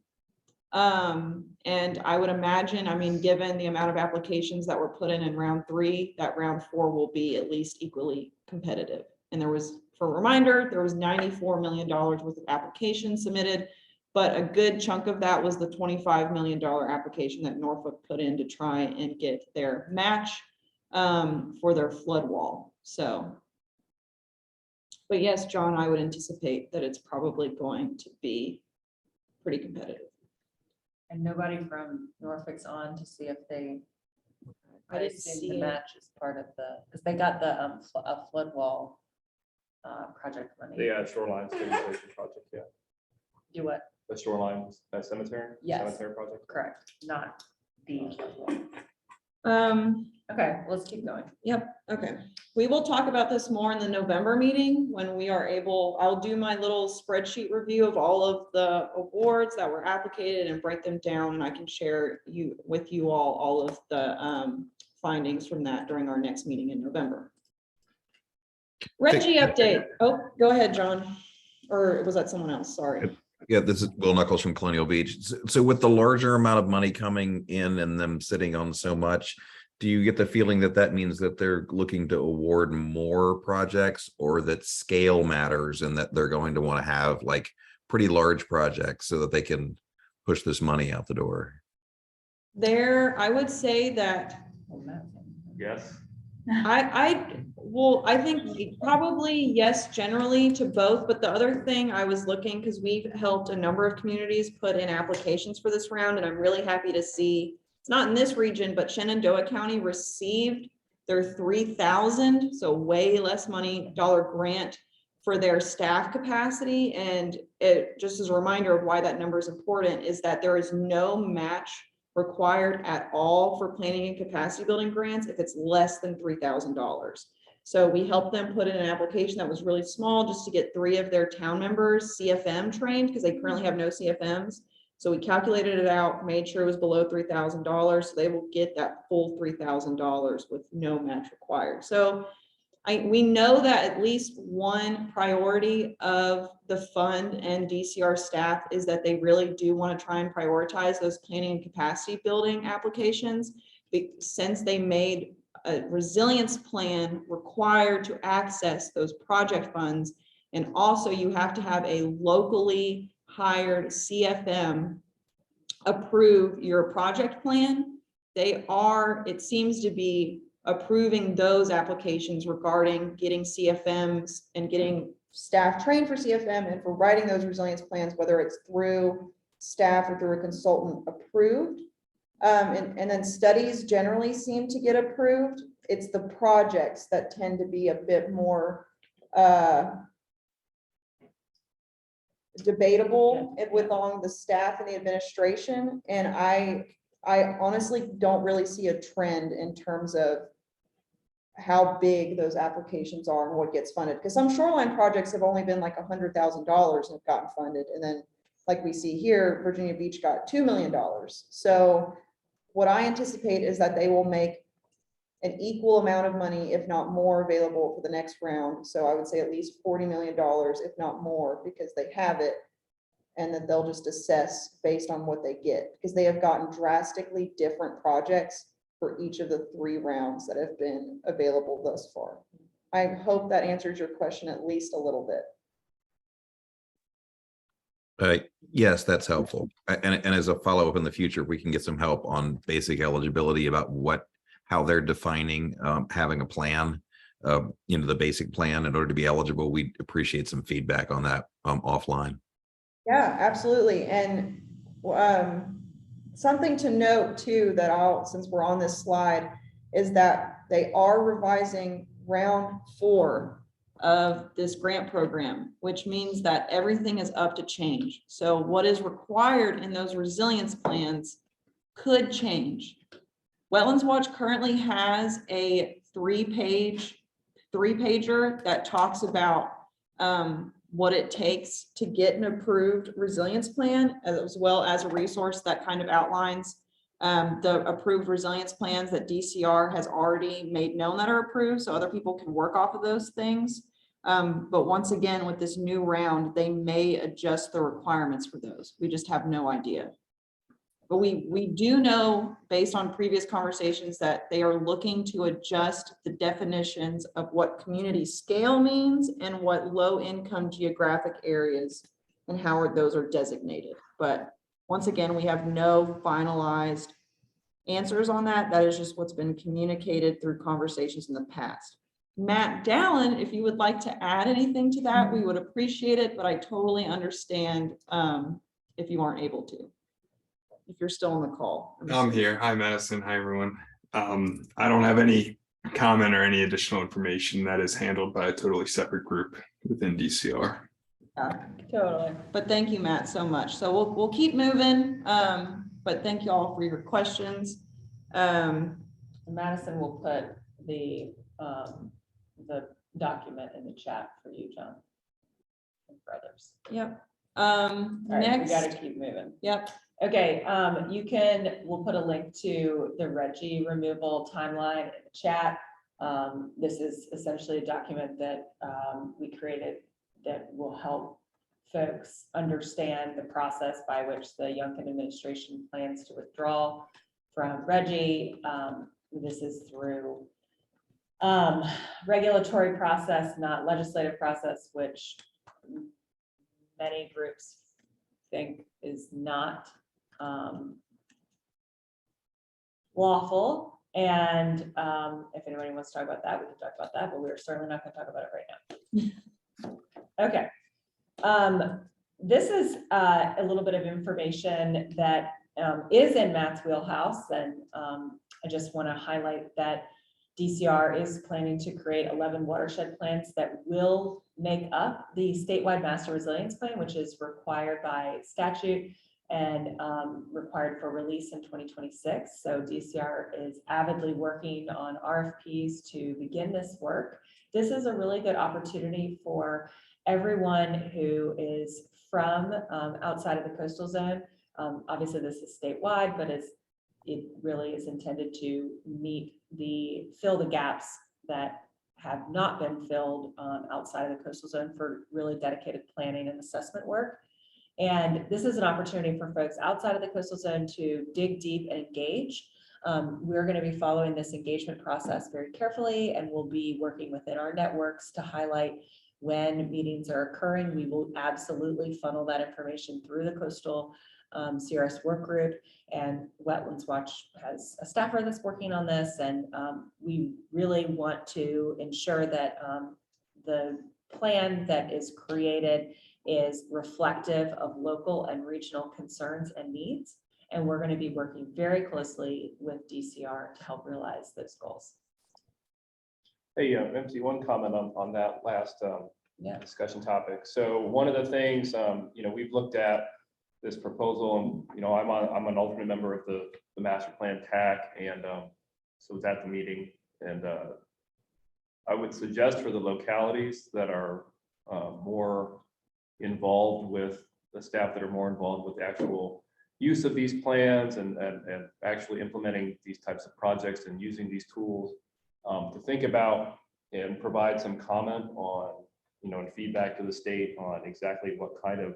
And I would imagine, I mean, given the amount of applications that were put in round 3, that round 4 will be at least equally competitive. And there was, for a reminder, there was $94 million worth of applications submitted. But a good chunk of that was the $25 million application that Norfolk put in to try and get their match for their flood wall. So, but yes, John, I would anticipate that it's probably going to be pretty competitive. And nobody from Norfolk's on to see if they. I didn't assume see the it. match is part of the, because they got the flood wall project money. The shoreline stabilization project, yeah. Do what? The shoreline cemetery? Yes. Cemetery project. Correct, not the flood wall. Um, Okay, let's keep going. Yep, okay. We will talk about this more in the November meeting when we are able, I'll do my little spreadsheet review of all of the awards that were applicated and break them down, and I can share with you all of the findings from that during our next meeting in November. Reggie update. Oh, go ahead, John. Or was that someone else? Sorry. Yeah, this is Will Knuckles from Colonial Beach. So with the larger amount of money coming in and them sitting on so much, do you get the feeling that that means that they're looking to award more projects, or that scale matters and that they're going to want to have like pretty large projects so that they can push this money out the door? I would say that Yes. I think probably yes, generally to both, but the other thing I was looking, because we've helped a number of communities put in applications for this round, and I'm really happy to see, it's not in this region, but Shenandoah County received their 3,000, so way less money, dollar grant for their staff capacity. And it just as a reminder of why that number is important is that there is no match required at all for planning and capacity building grants if it's less than $3,000. So we helped them put in an application that was really small just to get 3 of their town members CFM trained, because they currently have no CFMs. So we calculated it out, made sure it was below $3,000. So they will get that full $3,000 with no match required. So we know that at least one priority of the fund and DCR staff is that they really do want to try and prioritize those planning and capacity building applications, since they made a resilience plan required to access those project funds. And also you have to have a locally hired CFM approve your project plan. They are, it seems to be, approving those applications regarding getting CFMs and getting staff trained for CFM and for writing those resilience plans, whether it's through staff or through a consultant approved. And then studies generally seem to get approved. It's the projects that tend to be a bit more debatable with along the staff and the administration. And I honestly don't really see a trend in terms of how big those applications are and what gets funded. Because some shoreline projects have only been like $100,000 and have gotten funded. And then like we see here, Virginia Beach got $2 million. So what I anticipate is that they will make an equal amount of money, if not more, available for the next round. So I would say at least $40 million, if not more, because they have it. And then they'll just assess based on what they get, because they have gotten drastically different projects for each of the 3 rounds that have been available thus far. I hope that answers your question at least a little bit. Yes, that's helpful. And as a follow-up in the future, we can get some help on basic eligibility about how they're defining having a plan, the basic plan in order to be eligible. We appreciate some feedback on that offline. Yeah, absolutely. And something to note too, that since we're on this slide, is that they are revising round 4 of this grant program, which means that everything is up to change. So what is required in those resilience plans could change. Wetlands Watch currently has a 3-pager that talks about what it takes to get an approved resilience plan, as well as a resource that kind of outlines the approved resilience plans that DCR has already made known that are approved, so other people can work off of those things. But once again, with this new round, they may adjust the requirements for those. We just have no idea. But we do know, based on previous conversations, that they are looking to adjust the definitions of what community scale means and what low income geographic areas and how those are designated. But once again, we have no finalized answers on that. That is just what's been communicated through conversations in the past. Matt Dallin, if you would like to add anything to that, we would appreciate it, but I totally understand if you aren't able to. If you're still on the call. I'm here. Hi, Madison. Hi, everyone. I don't have any comment or any additional information. That is handled by a totally separate group within DCR. Totally. But thank you, Matt, so much. So we'll keep moving. But thank you all for your questions. Madison will put the document in the chat for you, John. And for others. Yep. All right, we Next. gotta keep moving. Yep. Okay, we'll put a link to the Reggie removal timeline in the chat. This is essentially a document that we created that will help folks understand the process by which the Youngkin administration plans to withdraw from Reggie. This is through regulatory process, not legislative process, which many groups think is not lawful. And if anybody wants to talk about that, we can talk about that, but we're certainly not going to talk about it right now. Okay. This is a little bit of information that is in Matt's wheelhouse. And I just want to highlight that DCR is planning to create 11 watershed plans that will make up the statewide master resilience plan, which is required by statute and required for release in 2026. So DCR is avidly working on RFPs to begin this work. This is a really good opportunity for everyone who is from outside of the coastal zone. Obviously this is statewide, but it really is intended to fill the gaps that have not been filled outside of the coastal zone for really dedicated planning and assessment work. And this is an opportunity for folks outside of the coastal zone to dig deep and engage. We're going to be following this engagement process very carefully, and we'll be working within our networks to highlight when meetings are occurring. We will absolutely funnel that information through the coastal CRS Workgroup, and Wetlands Watch has a staffer that's working on this. And we really want to ensure that the plan that is created is reflective of local and regional concerns and needs. And we're going to be working very closely with DCR to help realize those goals. Hey, MC, one comment on that last discussion topic. So one of the things, we've looked at this proposal, and I'm an alternate member of the master plan TAC, and so was at the meeting. And I would suggest for the localities that are more involved with the staff that are more involved with the actual use of these plans and actually implementing these types of projects and using these tools to think about and provide some comment on, and feedback to the state on exactly what kind of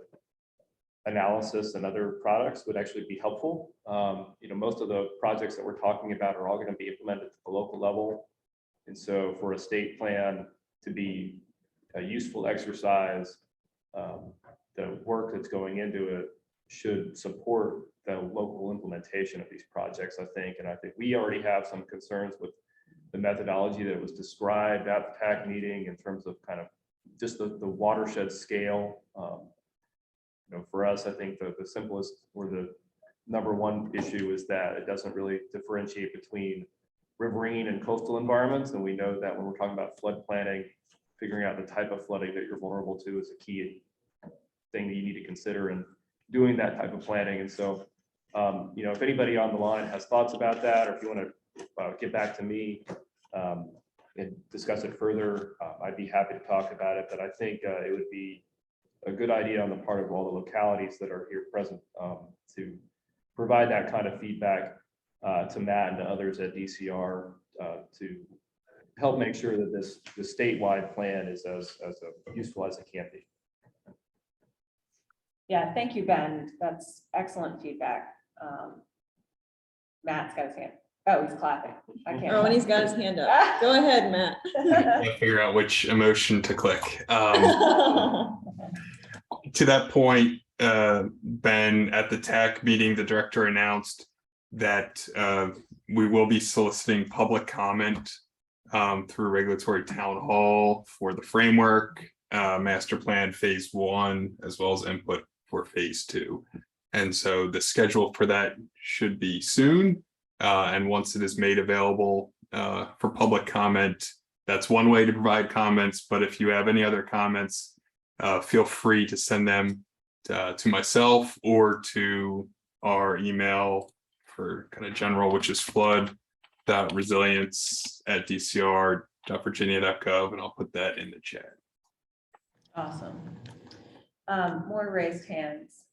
analysis and other products would actually be helpful. Most of the projects that we're talking about are all going to be implemented at the local level. And so for a state plan to be a useful exercise, the work that's going into it should support the local implementation of these projects, I think. And I think we already have some concerns with the methodology that was described at the TAC meeting in terms of kind of just the watershed scale. For us, I think the simplest or the number one issue is that it doesn't really differentiate between riverine and coastal environments. And we know that when we're talking about flood planning, figuring out the type of flooding that you're vulnerable to is a key thing that you need to consider in doing that type of planning. And so, if anybody on the line has thoughts about that, or if you want to get back to me and discuss it further, I'd be happy to talk about it. But I think it would be a good idea on the part of all the localities that are here present to provide that kind of feedback to Matt and to others at DCR to help make sure that the statewide plan is as useful as it can be. Yeah, thank you, Ben. That's excellent feedback. Matt's got his hand. Oh, he's clapping. I can't. Oh, and he's got his hand up. Go ahead, Matt. Can't figure out which emotion to click. To that point, been at the tech meeting, the director announced that we will be soliciting public comment through regulatory town hall for the framework, master plan phase 1, as well as input for phase 2. And so the schedule for that should be soon. And once it is made available for public comment, that's one way to provide comments. But if you have any other comments, feel free to send them to myself or to our email for kind of general, which is flood.resilience@dcr.virginia.gov, and I'll put that in the chat. Awesome. More raised hands.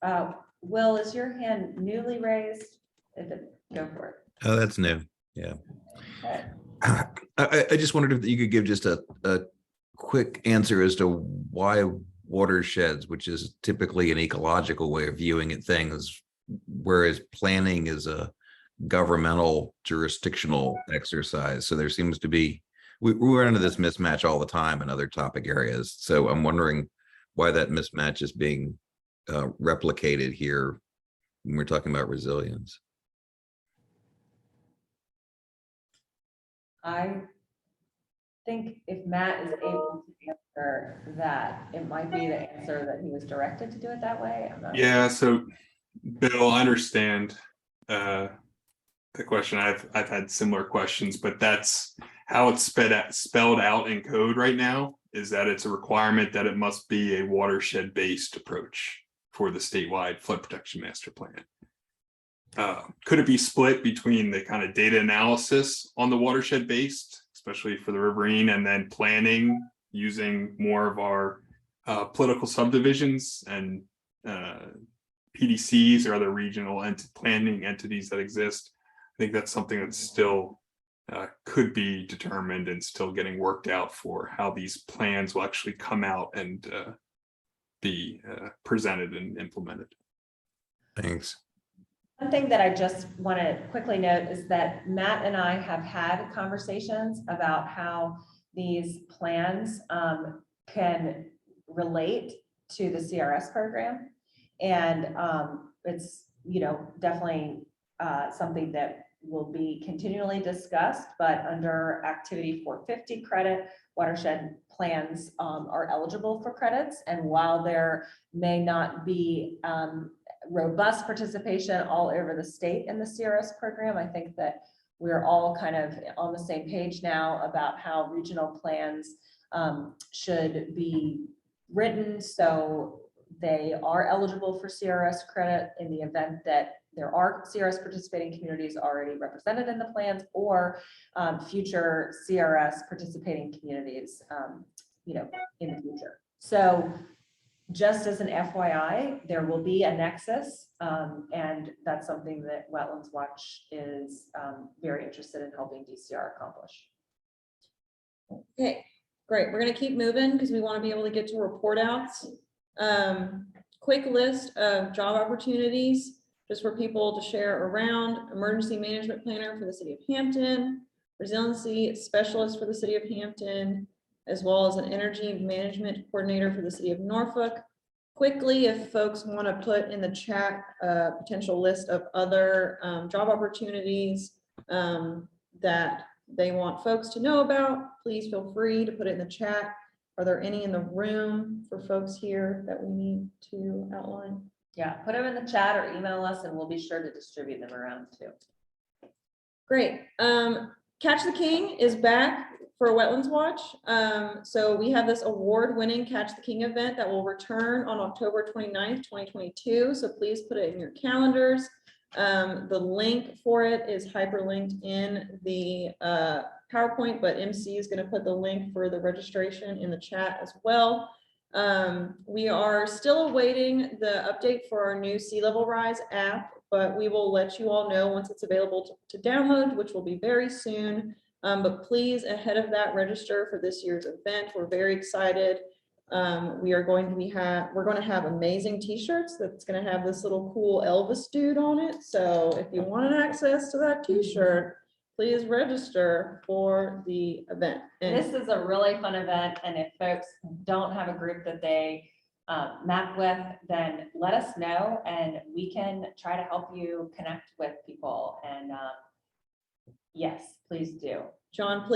Will, is your hand newly raised? Go for it. Oh, that's new. Yeah. Okay. I just wondered if you could give just a quick answer as to why watersheds, which is typically an ecological way of viewing it things, whereas planning is a governmental jurisdictional exercise. So there seems to be, we run into this mismatch all the time in other topic areas. So I'm wondering why that mismatch is being replicated here when we're talking about resilience. I think if Matt is able to answer that, it might be the answer that he was directed to do it that way. I'm not Yeah, so Bill, I understand the question. I've had similar questions, but that's how it's spelled out in code right now, is that it's a requirement that it must be a watershed based approach for the statewide flood protection master plan. Could it be split between the kind of data analysis on the watershed based, especially for the riverine, and then planning using more of our political subdivisions and PDCs or other regional planning entities that exist? I think that's something that still could be determined and still getting worked out for how these plans will actually come out and be presented and implemented. Thanks. One thing that I just want to quickly note is that Matt and I have had conversations about how these plans can relate to the CRS program. And it's, definitely something that will be continually discussed, but under activity 450 credit, watershed plans are eligible for credits. And while there may not be robust participation all over the state in the CRS program, I think that we're all kind of on the same page now about how regional plans should be written so they are eligible for CRS credit in the event that there are CRS participating communities already represented in the plans, or future CRS participating communities, in the future. So just as an FYI, there will be a nexus, and that's something that Wetlands Watch is very interested in helping DCR accomplish. Okay, great. We're gonna keep moving because we want to be able to get to report outs. Quick list of job opportunities just for people to share around. Emergency management planner for the city of Hampton, resiliency specialist for the city of Hampton, as well as an energy management coordinator for the city of Norfolk. Quickly, if folks want to put in the chat a potential list of other job opportunities that they want folks to know about, please feel free to put it in the chat. Are there any in the room for folks here that we need to outline? Yeah, put them in the chat or email us and we'll be sure to distribute them around too. Great. Catch the King is back for Wetlands Watch. So we have this award-winning Catch the King event that will return on October 29th, 2022. So please put it in your calendars. The link for it is hyperlinked in the PowerPoint, but MC is going to put the link for the registration in the chat as well. We are still awaiting the update for our new Sea Level Rise app, but we will let you all know once it's available to download, which will be very soon. But please, ahead of that, register for this year's event. We're very excited. We're going to have amazing t-shirts that's going to have this little cool Elvis dude on it. So if you want access to that t-shirt, please register for the event. And this is a really fun event. And if folks don't have a group that they map with, then let us know and we can try to help you connect with people. And yes, please do. John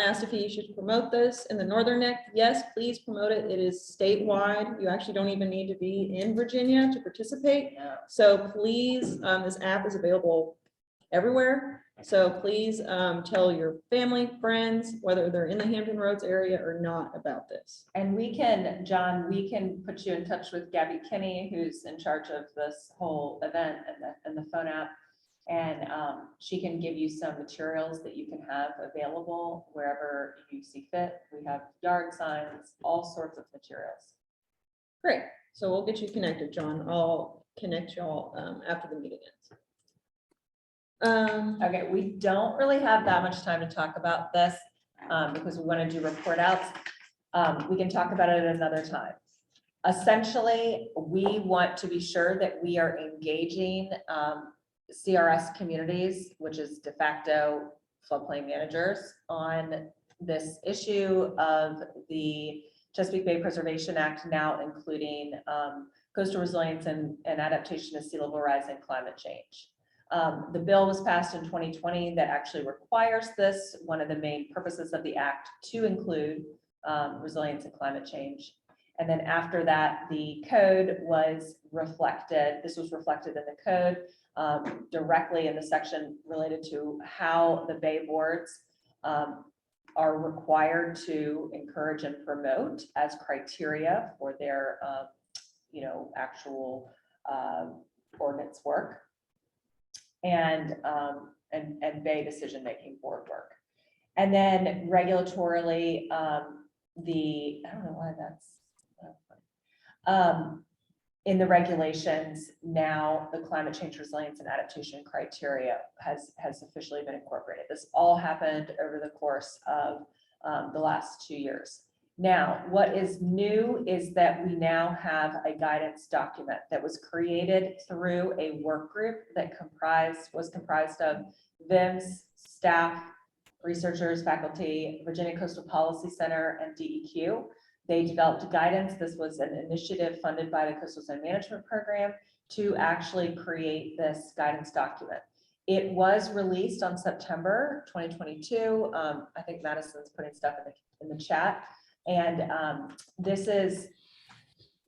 asked if he should promote this in the Northern Neck. Yes, please promote it. It is statewide. You actually don't even need to be in Virginia to participate. Yeah. So please, this app is available everywhere. So please tell your family, friends, whether they're in the Hampton Roads area or not, about this. And we can, John, we can put you in touch with Gabby Kinney, who's in charge of this whole event and the phone app. And she can give you some materials that you can have available wherever you see fit. We have yard signs, all sorts of materials. Great. So we'll get you connected, John. I'll connect y'all after the meeting ends. Okay, we don't really have that much time to talk about this because we want to do report outs. We can talk about it at another time. Essentially, we want to be sure that we are engaging CRS communities, which is de facto floodplain managers, on this issue of the Chesapeake Bay Preservation Act, now including coastal resilience and adaptation to sea level rise and climate change. The bill was passed in 2020 that actually requires this, one of the main purposes of the act, to include resilience and climate change. And then after that, the code was reflected. This was reflected in the code directly in the section related to how the Bay boards are required to encourage and promote as criteria for their, actual ordinance work and Bay decision-making board work. And then regulatorily, I don't know why that's in the regulations now, the climate change resilience and adaptation criteria has officially been incorporated. This all happened over the course of the last 2 years. Now, what is new is that we now have a guidance document that was created through a work group that was comprised of VIMS, staff, researchers, faculty, Virginia Coastal Policy Center, and DEQ. They developed guidance. This was an initiative funded by the Coastal Zone Management Program to actually create this guidance document. It was released on September 2022. I think Madison's putting stuff in the chat. And this is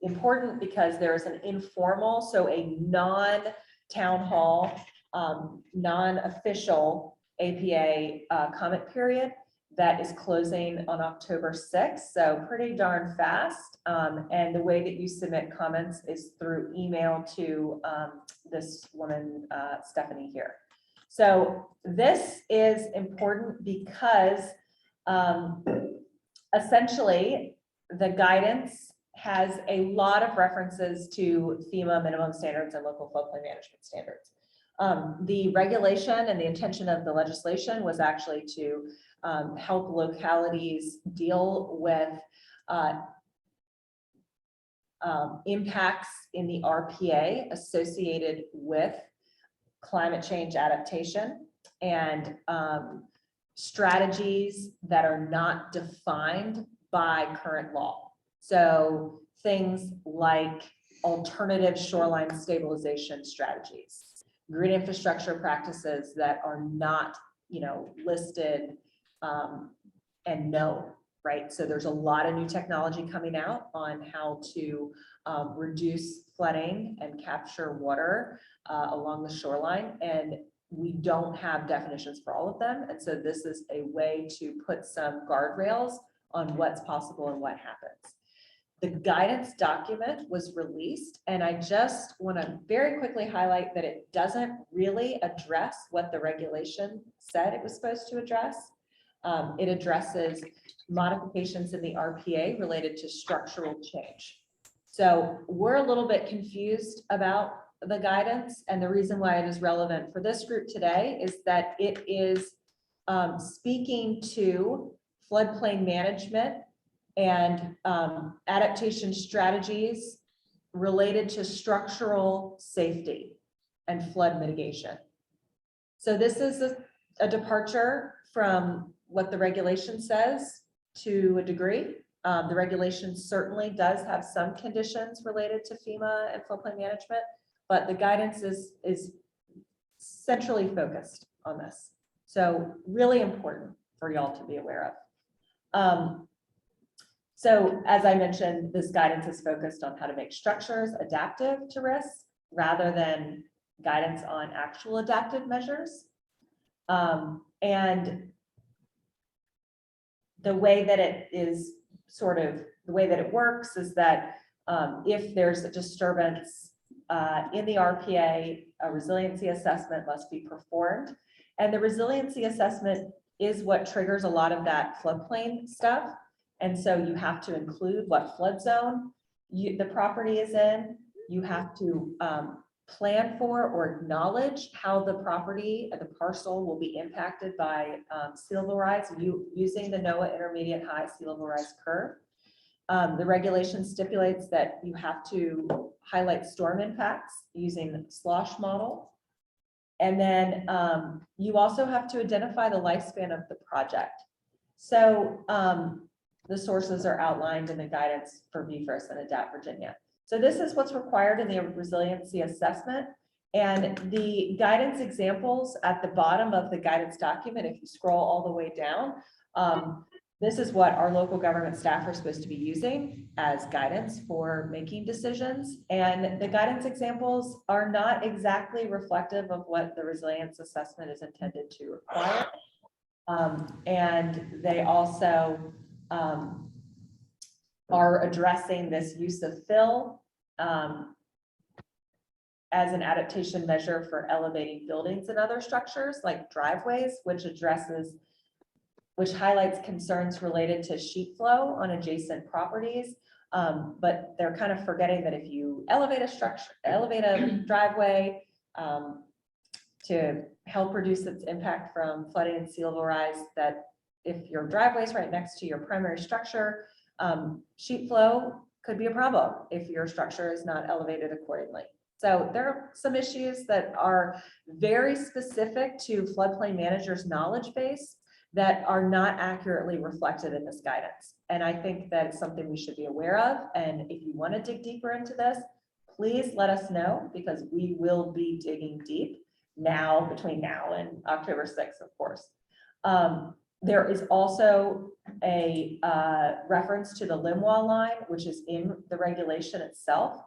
important because there is an informal, so a non-town hall, non-official APA comment period that is closing on October 6th, so pretty darn fast. And the way that you submit comments is through email to this woman, Stephanie here. So this is important because essentially the guidance has a lot of references to FEMA minimum standards and local floodplain management standards. The regulation and the intention of the legislation was actually to help localities deal with impacts in the RPA associated with climate change adaptation and strategies that are not defined by current law. So things like alternative shoreline stabilization strategies, green infrastructure practices that are not, listed and known, right? So there's a lot of new technology coming out on how to reduce flooding and capture water along the shoreline. And we don't have definitions for all of them. And so this is a way to put some guardrails on what's possible and what happens. The guidance document was released, and I just want to very quickly highlight that it doesn't really address what the regulation said it was supposed to address. It addresses modifications in the RPA related to structural change. So we're a little bit confused about the guidance, and the reason why it is relevant for this group today is that it is speaking to floodplain management and adaptation strategies related to structural safety and flood mitigation. So this is a departure from what the regulation says to a degree. The regulation certainly does have some conditions related to FEMA and floodplain management, but the guidance is centrally focused on this. So really important for y'all to be aware of. So as I mentioned, this guidance is focused on how to make structures adaptive to risks rather than guidance on actual adaptive measures. And the way that it is the way that it works is that if there's a disturbance in the RPA, a resiliency assessment must be performed. And the resiliency assessment is what triggers a lot of that floodplain stuff. And so you have to include what flood zone the property is in. You have to plan for or acknowledge how the property, the parcel will be impacted by sea level rise using the NOAA intermediate high sea level rise curve. The regulation stipulates that you have to highlight storm impacts using the slosh model. And then you also have to identify the lifespan of the project. So the sources are outlined in the guidance for BFRS and ADAPT Virginia. So this is what's required in the resiliency assessment. And the guidance examples at the bottom of the guidance document, if you scroll all the way down, this is what our local government staff are supposed to be using as guidance for making decisions. And the guidance examples are not exactly reflective of what the resilience assessment is intended to require. And they also are addressing this use of fill as an adaptation measure for elevating buildings and other structures like driveways, which highlights concerns related to sheet flow on adjacent properties. But they're kind of forgetting that if you elevate a driveway to help reduce its impact from flooding and sea level rise, that if your driveway is right next to your primary structure, sheet flow could be a problem if your structure is not elevated accordingly. So there are some issues that are very specific to floodplain managers' knowledge base that are not accurately reflected in this guidance. And I think that it's something we should be aware of. And if you want to dig deeper into this, please let us know, because we will be digging deep between now and October 6th, of course. There is also a reference to the limb wall line, which is in the regulation itself.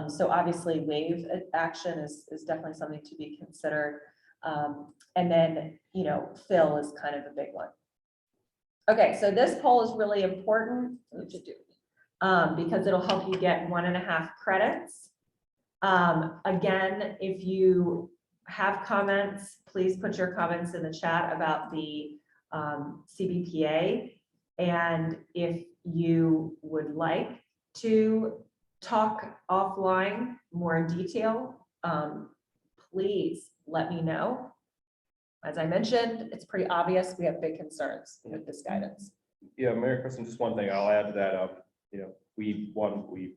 So obviously wave action is definitely something to be considered. And then, fill is kind of a big one. Okay, so this poll is really important to do because it'll help you get 1.5 credits. Again, if you have comments, please put your comments in the chat about the CBPA. And if you would like to talk offline more in detail, please let me know. As I mentioned, it's pretty obvious we have big concerns with this guidance. Yeah, Mary Kristen, just one thing I'll add to that. We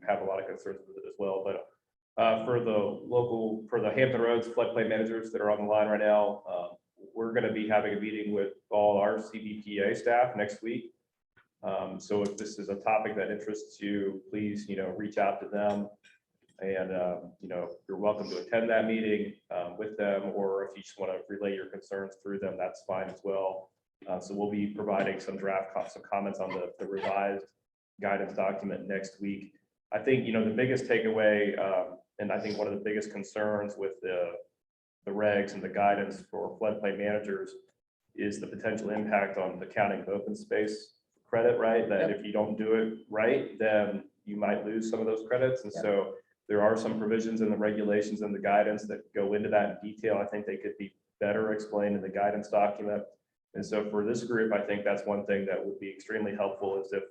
have a lot of concerns with it as well, but for the Hampton Roads floodplain managers that are on the line right now, we're going to be having a meeting with all our CBPA staff next week. So if this is a topic that interests you, please, reach out to them, and you're welcome to attend that meeting with them, or if you just want to relay your concerns through them, that's fine as well. So we'll be providing some comments on the revised guidance document next week. I think the biggest takeaway, and I think one of the biggest concerns with the regs and the guidance for floodplain managers is the potential impact on the counting of open space credit, right? That if you don't do it right, then you might lose some of those credits. And so there are some provisions in the regulations and the guidance that go into that in detail. I think they could be better explained in the guidance document. And so for this group, I think that's one thing that would be extremely helpful, is if,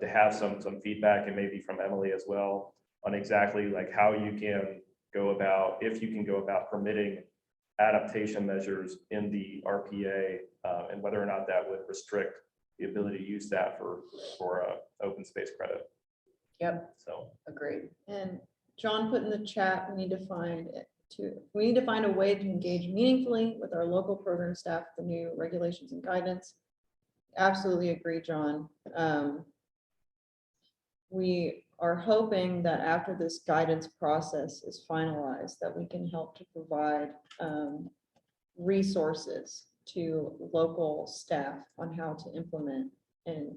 to have some feedback, and maybe from Emily as well, on exactly like how you can go about, if you can go about permitting adaptation measures in the RPA, and whether or not that would restrict the ability to use that for open space credit. Yep. So agreed. And John put in the chat, we need to find a way to engage meaningfully with our local program staff, the new regulations and guidance. Absolutely agree, John. we are hoping that after this guidance process is finalized, that we can help to provide resources to local staff on how to implement and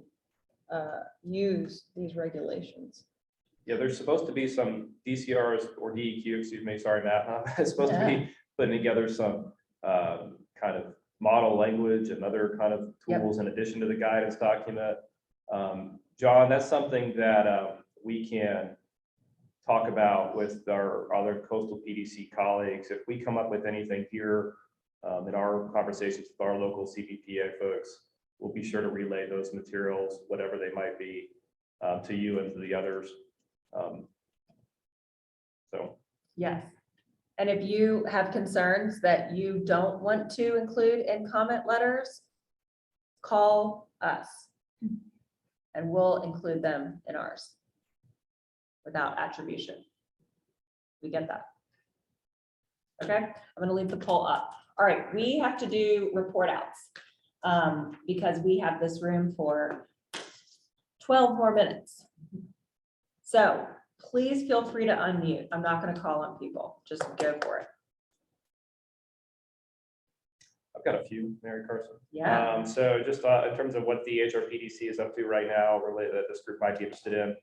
use these regulations. Yeah, there's supposed to be some DCRs or DEQ, excuse me, sorry, Matt, it's supposed to be putting together some kind of model language and other kind of tools in addition to the guidance document. John, that's something that we can talk about with our other coastal PDC colleagues. If we come up with anything here in our conversations with our local CPPA folks, we'll be sure to relay those materials, whatever they might be, to you and to the others. So. Yes. And if you have concerns that you don't want to include in comment letters, call us and we'll include them in ours without attribution. We get that. Okay, I'm going to leave the poll up. All right, we have to do report outs because we have this room for 12 more minutes. So please feel free to unmute. I'm not going to call on people. Just go for it. I've got a few, Mary Carson. Yeah. So just in terms of what the HRPDC is up to right now, related that this group might be interested in,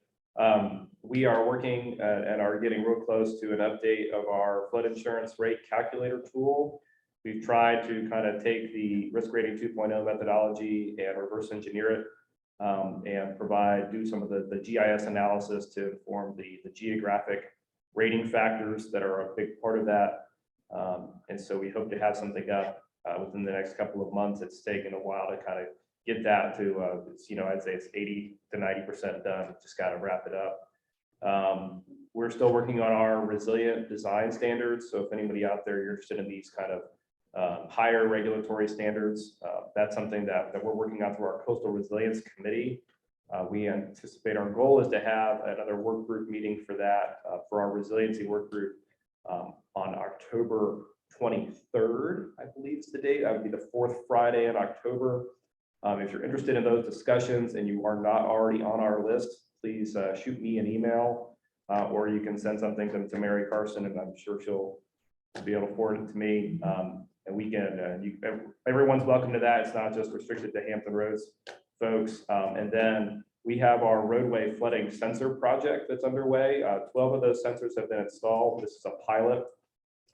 we are working and are getting real close to an update of our flood insurance rate calculator tool. We've tried to kind of take the risk rating 2.0 methodology and reverse engineer it and do some of the GIS analysis to inform the geographic rating factors that are a big part of that. And so we hope to have something up within the next couple of months. It's taken a while to kind of get that to, I'd say it's 80 to 90% done. Just got to wrap it up. We're still working on our resilient design standards. So if anybody out there, you're interested in these kind of higher regulatory standards, that's something that we're working on through our Coastal Resilience Committee. We anticipate our goal is to have another work group meeting for that, for our resiliency work group on October 23rd, I believe is the date. That would be the fourth Friday in October. If you're interested in those discussions and you are not already on our list, please shoot me an email or you can send something to Mary Carson and I'm sure she'll be able to forward it to me. And we can, everyone's welcome to that. It's not just restricted to Hampton Roads folks. And then we have our roadway flooding sensor project that's underway. 12 of those sensors have been installed. This is a pilot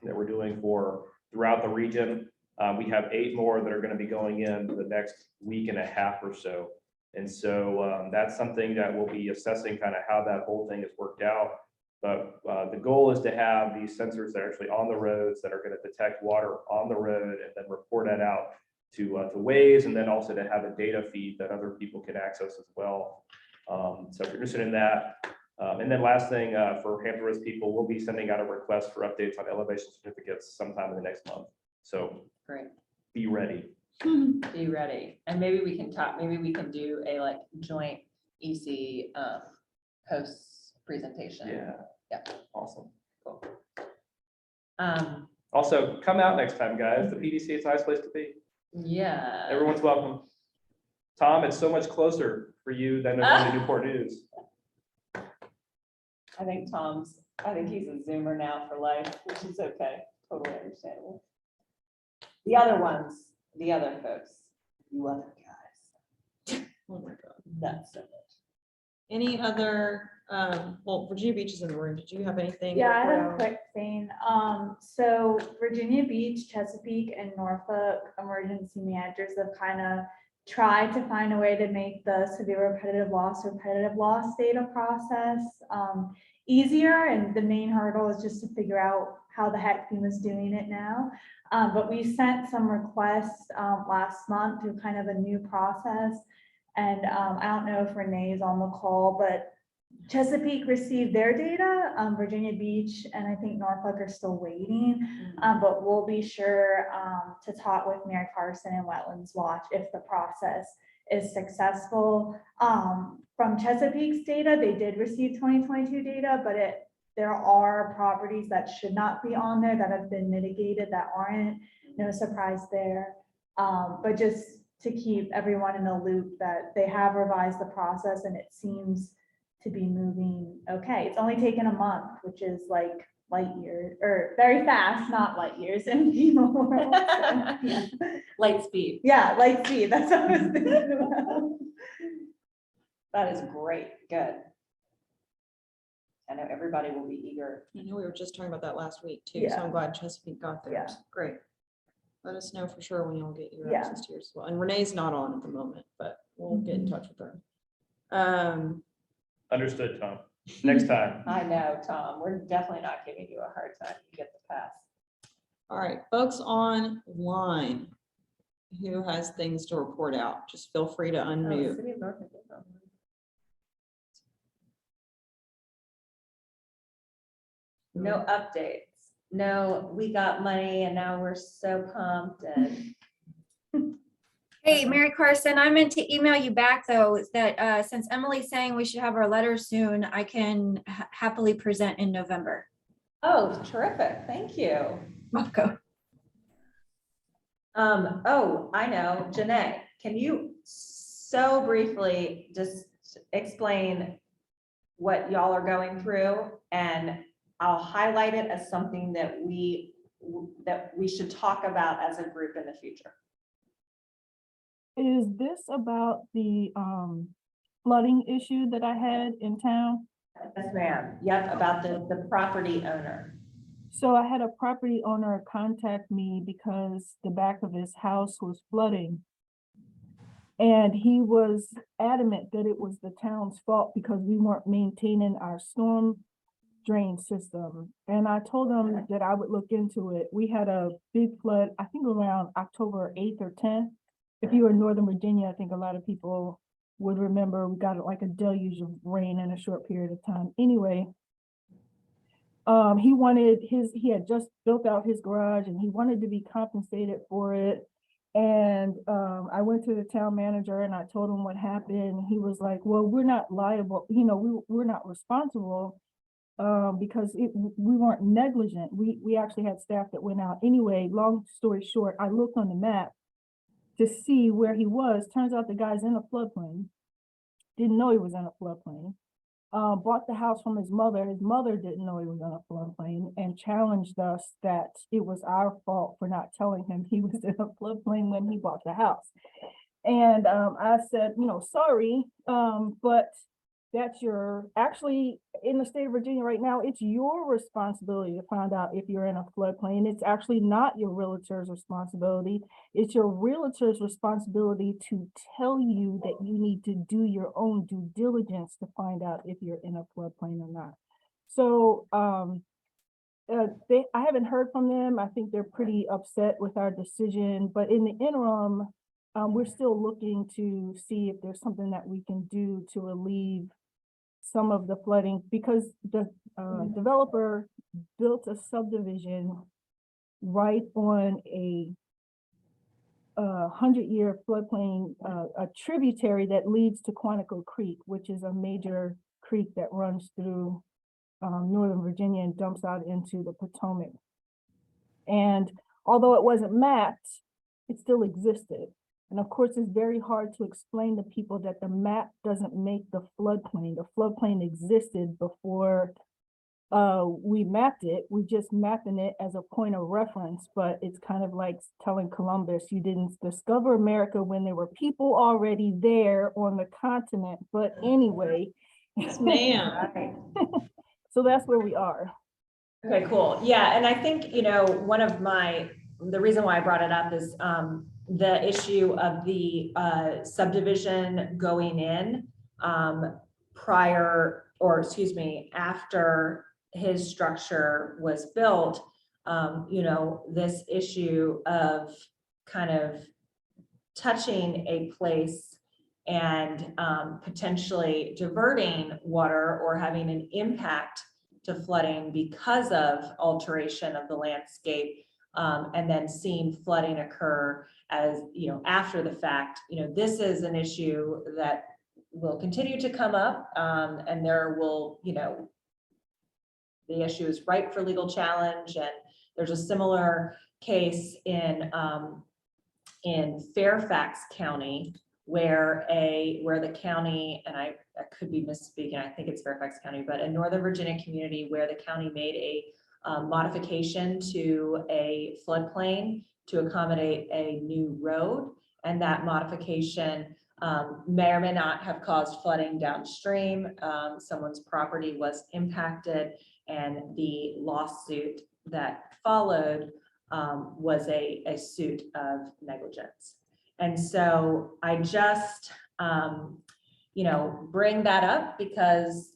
that we're doing for throughout the region. We have 8 more that are going to be going in the next week and a half or so. And so that's something that we'll be assessing kind of how that whole thing has worked out. But the goal is to have these sensors that are actually on the roads that are going to detect water on the road and then report that out to Waze, and then also to have a data feed that other people can access as well. So if you're interested in that. And then last thing for Hampton Roads people, we'll be sending out a request for updates on elevation certificates sometime in the next month. So Great. Be ready. Be ready. And maybe we can do a like joint EC post presentation. Yeah. Awesome. Cool. Also, come out next time, guys. The PDC is a nice place to be. Yeah. Everyone's welcome. Tom, it's so much closer for you than going to Newport News. I think he's a Zoomer now for life, which is okay. Totally understandable. The other folks, you other guys. Oh my God. Not so much. Any other, well, Virginia Beach is in the room. Did you have anything? Yeah, I to had a report quick thing. So Virginia Beach, Chesapeake, and Norfolk emergency managers have kind of tried to find a way to make the severe repetitive loss data process easier. And the main hurdle is just to figure out how the heck FEMA's doing it now. But we sent some requests last month through kind of a new process. And I don't know if Renee is on the call, but Chesapeake received their data, Virginia Beach, and I think Norfolk are still waiting. But we'll be sure to talk with Mary Carson and Wetlands Watch if the process is successful. From Chesapeake's data, they did receive 2022 data, but there are properties that should not be on there that have been mitigated that aren't. No surprise there. But just to keep everyone in the loop that they have revised the process and it seems to be moving okay. It's only taken a month, which is like light years, or very fast, not light years in FEMA world. So, yeah. Light speed. Yeah, light speed, that's what I was thinking about. That is great. Good. I know everybody will be eager. I know we were just talking about that last week too, so Yeah. I'm glad Chesapeake got theirs. Yeah. Great. Let us know for sure when you'll get your Yeah. access to yours as well. And Renee's not on at the moment, but we'll get in touch with her. Understood, Tom. Next time. I know, Tom, we're definitely not giving you a hard time. You get the pass. All right, folks online who has things to report out, just feel free to unmute. City of Norfolk is on. No updates. No, we got money and now we're so pumped and Hey, Mary Carson, I meant to email you back though, is that since Emily's saying we should have our letter soon, I can happily present in November. oh, terrific. Thank you. Welcome. Oh, I know, Janae, can you so briefly just explain what y'all are going through? And I'll highlight it as something that we should talk about as a group in the future. Is this about the flooding issue that I had in town? Yes, ma'am. Yep, about the property owner. So I had a property owner contact me because the back of his house was flooding. And he was adamant that it was the town's fault because we weren't maintaining our storm drain system. And I told him that I would look into it. We had a big flood, I think around October 8th or 10th. If you were in Northern Virginia, I think a lot of people would remember we got like a deluge of rain in a short period of time. Anyway, he had just built out his garage and he wanted to be compensated for it. And I went to the town manager and I told him what happened. He was like, well, we're not liable, we're not responsible because we weren't negligent. We actually had staff that went out. Anyway, long story short, I looked on the map to see where he was. Turns out the guy's in a floodplain. Didn't know he was in a floodplain. Bought the house from his mother. His mother didn't know he was in a floodplain and challenged us that it was our fault for not telling him he was in a floodplain when he bought the house. And I said, sorry, but that's actually in the state of Virginia right now, it's your responsibility to find out if you're in a floodplain. It's actually not your realtor's responsibility. It's your realtor's responsibility to tell you that you need to do your own due diligence to find out if you're in a floodplain or not. So I haven't heard from them. I think they're pretty upset with our decision, but in the interim, we're still looking to see if there's something that we can do to relieve some of the flooding, because the developer built a subdivision right on a 100-year floodplain, a tributary that leads to Quantico Creek, which is a major creek that runs through Northern Virginia and dumps out into the Potomac. And although it wasn't mapped, it still existed. And of course, it's very hard to explain to people that the map doesn't make the floodplain. The floodplain existed before we mapped it. We just mapping it as a point of reference, but it's kind of like telling Columbus, you didn't discover America when there were people already there on the continent. But anyway, Yes, ma'am. so that's where we are. Okay, cool. Yeah, and I think, the reason why I brought it up is the issue of the subdivision going in after his structure was built. This issue of kind of touching a place and potentially diverting water or having an impact to flooding because of alteration of the landscape, and then seeing flooding occur as, after the fact. This is an issue that will continue to come up, and there will, the issue is ripe for legal challenge. And there's a similar case in Fairfax County where the county, and I could be misspeaking, I think it's Fairfax County, but a Northern Virginia community where the county made a modification to a floodplain to accommodate a new road. And that modification may or may not have caused flooding downstream. Someone's property was impacted, and the lawsuit that followed was a suit of negligence. And so I just, bring that up because,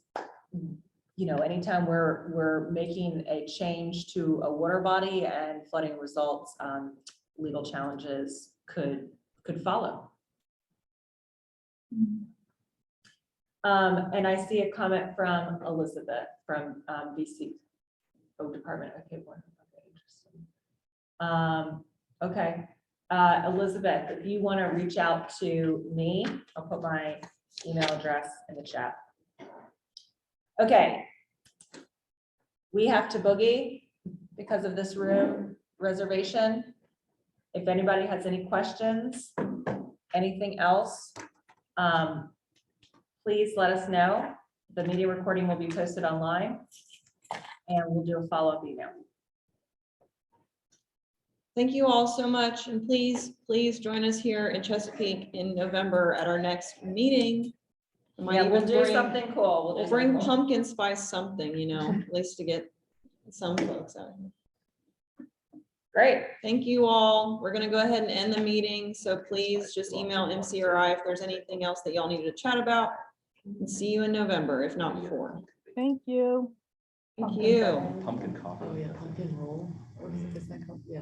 anytime we're making a change to a water body and flooding results, legal challenges could follow. And I see a comment from Elizabeth from BC Department. Okay, interesting. Okay. Elizabeth, if you want to reach out to me, I'll put my email address in the chat. Okay. We have to boogie because of this room reservation. If anybody has any questions, anything else, please let us know. The media recording will be posted online, and we'll do a follow-up email. Thank you all so much, and please join us here in Chesapeake in November at our next meeting. Yeah, we'll do something cool. We'll bring pumpkin spice something, at least to get some folks out here. Great. Thank you all. We're gonna go ahead and end the meeting, so please just email MC or I if there's anything else that y'all needed to chat about. And see you in November, if not before. Thank you. Thank you. Pumpkin coffee. Oh, yeah, pumpkin roll. Or is that called? Yeah.